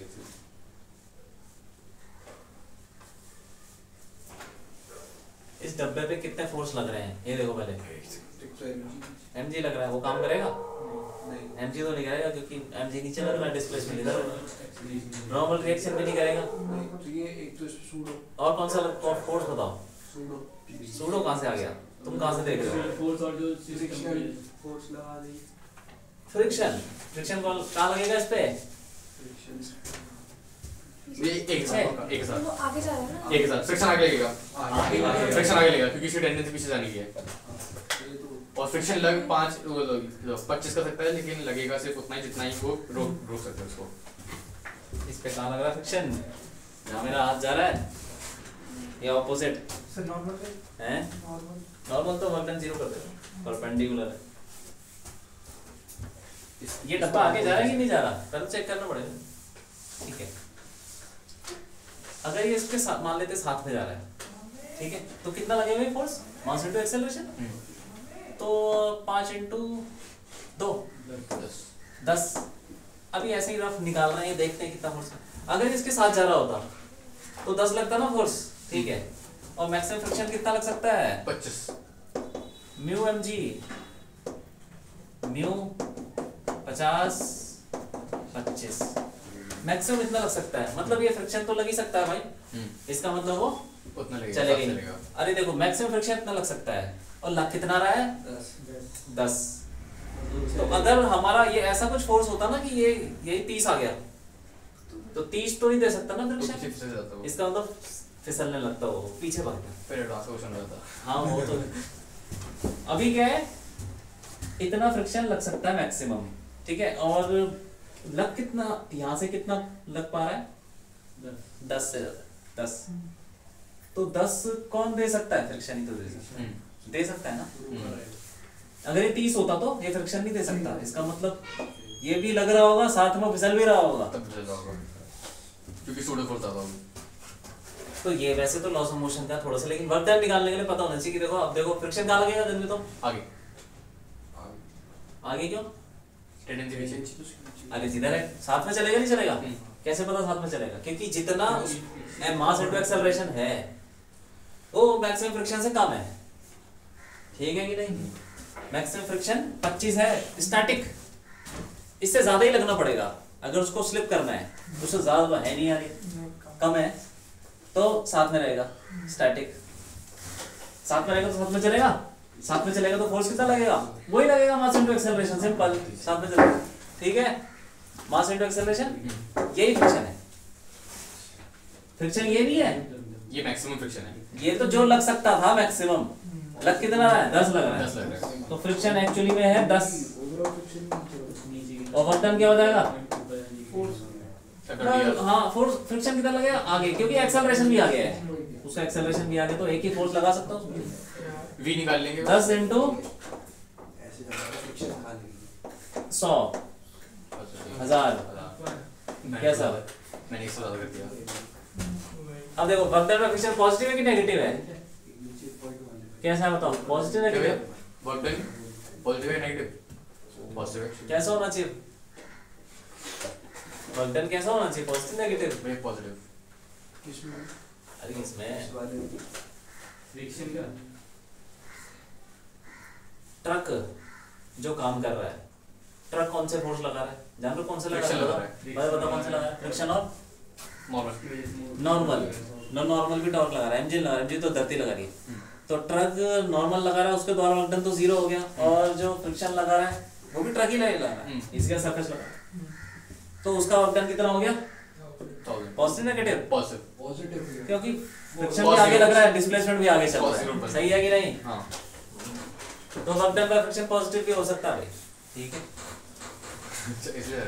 इस डब्बे पे कितने फोर्स लग रहे हैं ये देखो पहले। mg लग रहा है, वो काम करेगा? mg तो नहीं करेगा, क्योंकि mg नीचे लग रहा है, डिस्प्लेसमेंट इधर है, नॉर्मल रिएक्शन भी नहीं करेगा। तो ये एक तो सूडो, और कौन सा फोर्स बताओ? सूडो कहाँ से आ गया? तुम कहाँ से देख रहे हो? फोर्स और जो सिस्टम फोर्स लगा दी, फ्रिक्शन कहाँ लगेगा इस पे? ये एक साथ वो आगे जा रहा है ना, एक साथ फ्रिक्शन आगे लगेगा, फ्रिक्शन आगे लगेगा क्योंकि इसकी टेंडेंसी पीछे जाने की है, और फ्रिक्शन लग 25 कर सकता है, लेकिन लगेगा सिर्फ उतना ही जितना ही वो रोक सकते हैं उसको। इस पे कहाँ लग रहा है फ्रिक्शन? जहाँ मेरा हाथ जा रहा है या ऑपोजिट सर नॉर्मल है? नॉर्मल तो 1 0 कर देगा, परपेंडिकुलर है। ये डब्बा आगे जा रहा है कि नहीं जा रहा? पहले चेक करना पड़ेगा। ठीक है, अगर ये इसके साथ मान लेते साथ में जा रहा है, ठीक है, तो कितना लगेगा फोर्स? मास इनटू एक्सेलरेशन, तो 5 इंटू 2 10। अभी ऐसे ही रफ निकालना है, ये देखते हैं कितना फोर्स है। अगर इसके साथ जा रहा होता तो 10 लगता ना फोर्स, ठीक है, और मैक्सिमम फ्रिक्शन कितना लग सकता है? 25 म्यू mg, म्यू 50 25, मैक्सिमम इतना लग सकता है। मतलब ये फ्रिक्शन तो लग ही सकता है भाई, इसका मतलब वो उतना लगेगा, चलेगा ही नहीं। अरे देखो मैक्सिमम फ्रिक्शन इतना लग सकता है, और लग कितना रहा है? 10। तो अगर हमारा ये ऐसा कुछ फोर्स होता ना कि ये यही 30 आ गया, तो 30 तो नहीं दे सकता ना फ्रिक्शन, इसका मतलब फिसलने लगता वो पीछे भाग गया, फिर एडवांस क्वेश्चन रहता। हाँ वो तो अभी क्या है, इतना फ्रिक्शन लग सकता है मैक्सिमम, ठीक है, और लग कितना यहाँ से कितना लग पा रहा है? 10 से 10। तो 10 कौन दे सकता है? फ्रिक्शन ही तो दे सकता है ना। अगर ये 30 होता तो ये फ्रिक्शन नहीं दे सकता, इसका मतलब ये भी लग रहा होगा, साथ में फिसल भी रहा होगा, तब फिसल रहा होगा क्योंकि सूडो फोर्स आता होगा। तो ये वैसे तो लॉस ऑफ मोशन का थोड़ा सा, लेकिन वर्क डन निकालने के लिए पता होना चाहिए कि देखो, अब देखो फ्रिक्शन कहाँ लगेगा जल्दी, तो आगे आगे क्यों? टेंडेंसी पीछे, अरे जिधर है साथ में चलेगा नहीं चलेगा? कैसे पता साथ में चलेगा? क्योंकि जितना मास इनटू एक्सेलरेशन है वो मैक्सिमम फ्रिक्शन से कम है, ठीक है कि नहीं? मैक्सिमम फ्रिक्शन 25 है स्टैटिक, इससे ज्यादा ही लगना पड़ेगा अगर उसको स्लिप करना है, उससे ज्यादा तो है नहीं यार, कम है तो साथ में रहेगा स्टैटिक, साथ में रहेगा तो साथ में चलेगा, साथ में चलेगा तो फोर्स कितना लगेगा, वही लगेगा मास इनटू एक्सेलरेशन, सिंपल, साथ में चलेगा, ठीक है, मास इनटू एक्सेलरेशन, यही फ्रिक्शन है, फ्रिक्शन ये भी है, ये मैक्सिमम फ्रिक्शन है, ये तो जो लग सकता था मैक्सिमम, लग कितना रहा है 10 लग रहा 10 लग रहा है, है। तो फ्रिक्शन एक्चुअली में है 10, और वर्क डन क्या हो जाएगा, हाँ फोर्स फ्रिक्शन कितना लगेगा आगे, क्योंकि एक्सेलरेशन भी आगे है, उसका एक्सेलरेशन भी आगे, तो एक ही फोर्स लगा सकता हूँ, V निकाल लेंगे 10 इंटू ऐसे ज्यादा फ्रिक्शन खा लेगी 100 1000, कैसा? मैंने 100 ज्यादा कर दिया। अब देखो वर्क डन का फ्रिक्शन पॉजिटिव है कि नेगेटिव है, कैसा है बताओ, पॉजिटिव है नेगेटिव, वर्क डन पॉजिटिव है नेगेटिव, पॉजिटिव है, कैसा होना चाहिए, वर्क डन कैसा होना चाहिए, पॉजिटिव नेगेटिव, भाई पॉजिटिव, किसमें अरे इसमें इस वाले में फ्रिक्शन का ट्रक जो काम कर रहा है, ट्रक कौन से फोर्स लगा रहा है, जान लो कौन से लगा फ्रिक्शन लगा रहा रहा है, भाई बताओ कौन से लगा रहा है, फ्रिक्शन और नॉर्मल, नॉर्मल, नॉर्मल भी टॉर्क लगा रहा है, एमजी लगा रहा है, एमजी तो धरती लगा रही है, तो ट्रक नॉर्मल लगा रहा है, उसके द्वारा वर्क डन तो 0 हो गया, और जो फ्रिक्शन लगा रहा है वो भी ट्रक ही लगा रहा है, इसका सरफेस लगा रहा है, तो उसका वर्क डन कितना हो गया, पॉजिटिव नेगेटिव, पॉजिटिव, पॉजिटिव क्योंकि फ्रिक्शन भी आगे लग रहा है, डिस्प्लेसमेंट भी आगे चल रहा है, Positive. सही है कि नहीं, हाँ तो वर्क डन का फ्रिक्शन पॉजिटिव भी हो सकता है भाई, ठीक है, इसलिए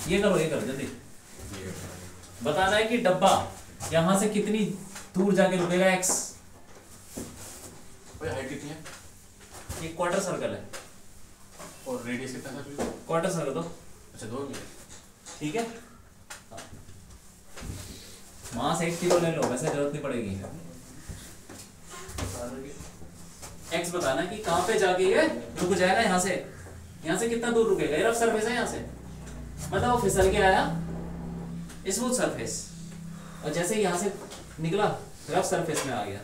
ये करो जल्दी, बताना है कि डब्बा यहाँ से कितनी दूर जाके रुकेगा x, भाई हाइट कितनी है ये क्वार्टर सर्कल है, और रेडियस कितना है, क्वार्टर सर्कल दो, अच्छा 2 ठीक है, मास 1 किलो ले लो, वैसे जरूरत नहीं पड़ेगी, x बताना है कि कहाँ पे जाके ये रुक जाएगा, यहाँ से कितना दूर रुकेगा, ये रफ सरफेस है, यहाँ से मतलब वो फिसल के आया स्मूथ सरफेस, और जैसे यहाँ से निकला रफ सरफेस में आ गया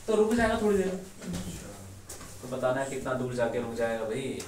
तो रुक जाएगा थोड़ी देर, तो बताना है कितना दूर जाके रुक जाएगा भाई,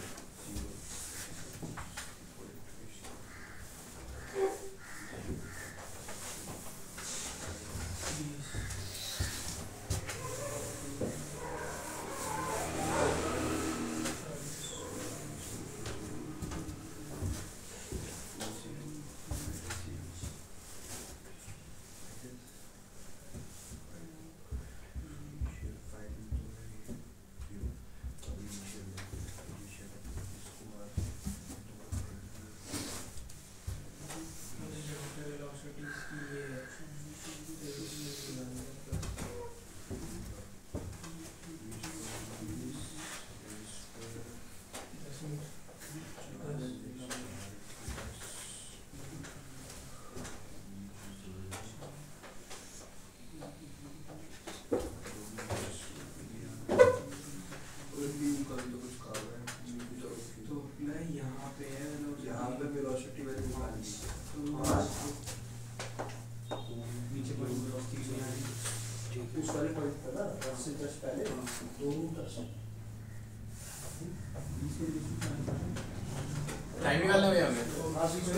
टाइम निकालना है हमें,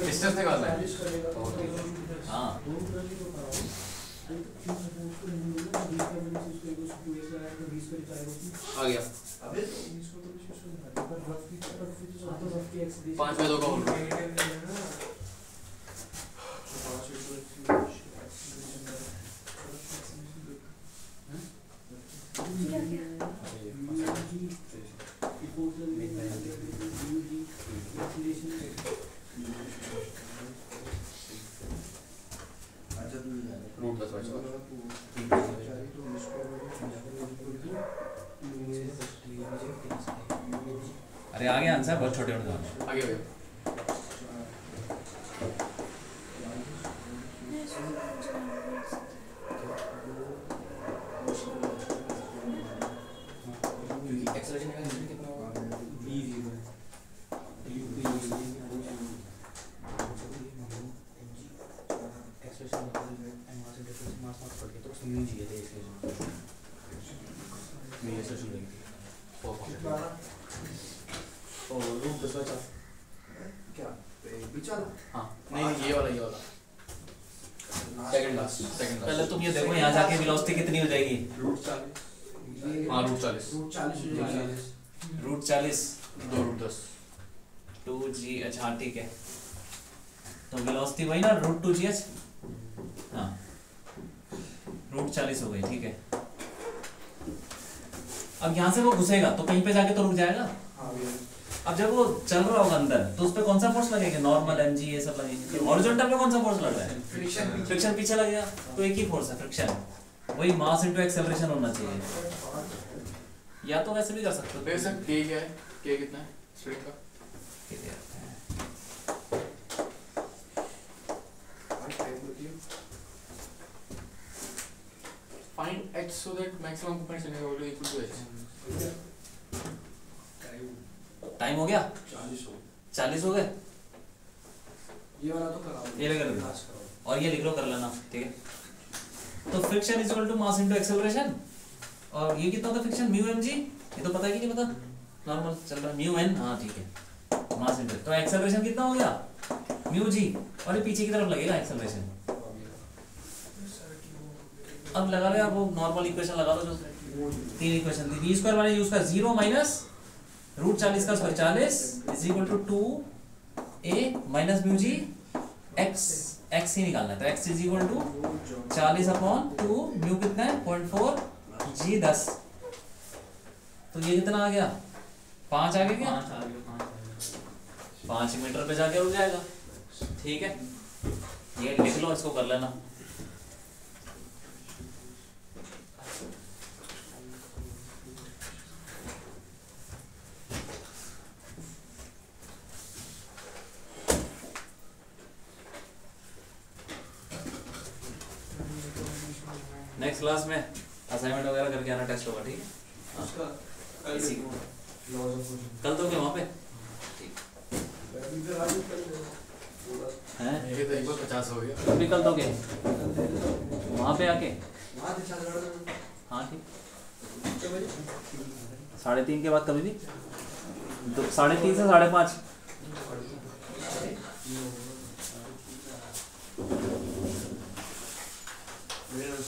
डिस्टेंस निकालना है, हाँ आ गया 5 में 2 का होल, रूट 10 बचा, अरे आगे आंसर बहुत छोटे होने जाना, आगे हो क्योंकि एक्सेलरेशन का एनर्जी कितना होगा, एक्सेलरेशन मास इंटू मास मास पड़ गया तो उसमें यूज किया था, इसलिए नहीं ऐसे सुन लेंगे बचा क्या बीच वाला हाँ नहीं ये वाला सेकंड लास्ट पहले तुम ये देखो यहाँ जाके वेलोसिटी कितनी हो जाएगी हाँ √40 √40 2√10 2g अच्छा हाँ ठीक है तो वेलोसिटी वही ना √2gh हाँ √40 हो गई ठीक है। अब यहाँ से वो घुसेगा तो कहीं पे जाके तो रुक जाएगा। अब जब वो चल रहा होगा अंदर तो उस पे कौन सा फोर्स लगेगा नॉर्मल mg ये सब लगेंगे। हॉरिजॉन्टल पे कौन सा फोर्स लग रहा है फ्रिक्शन पीछे लगेगा तो एक ही फोर्स है फ्रिक्शन वही मास इनटू एक्सेलरेशन होना चाहिए या तो वैसे भी कर सकते हो। देख सकते क्या है k कितना है स्प्रिंग का find h so that maximum components in a value equal to h time हो गया 40 हो गए ये वाला तो कराओ ये लगा लो और ये लिख लो कर लेना ठीक है। तो friction is equal to mass into acceleration और ये कितना होता है फ्रिक्शन म्यू mg ये तो पता है कि नहीं पता नॉर्मल चल रहा है म्यू n हाँ ठीक है मास इनटू तो एक्सेलरेशन कितना हो गया म्यू g और ये पीछे की तरफ लगेगा एक्सेलरेशन। अब लगा लो यार वो नॉर्मल इक्वेशन लगा दो जो तीन इक्वेशन थी v square minus u square 0 minus √40 का square 40 is equal to 2a minus mu g x ही निकालना है तो x is equal to 40/2 mu कितना है 0.4 g 10 तो ये कितना आ गया 5 आ गया क्या 5 मीटर पे जाके रुक जाएगा ठीक है। ये लिख लो इसको कर लेना नेक्स्ट क्लास में असाइनमेंट वगैरह करके आना टेस्ट होगा ठीक है। उसका इसी को लॉज ऑफ मोशन कल तो क्या वहाँ पे हैं ये तो एक बार 50 हो गया अभी कल तो क्या वहाँ पे आके वहां से चल रहा हाँ ठीक 3:30 के बाद कभी भी 3:30 से 5:30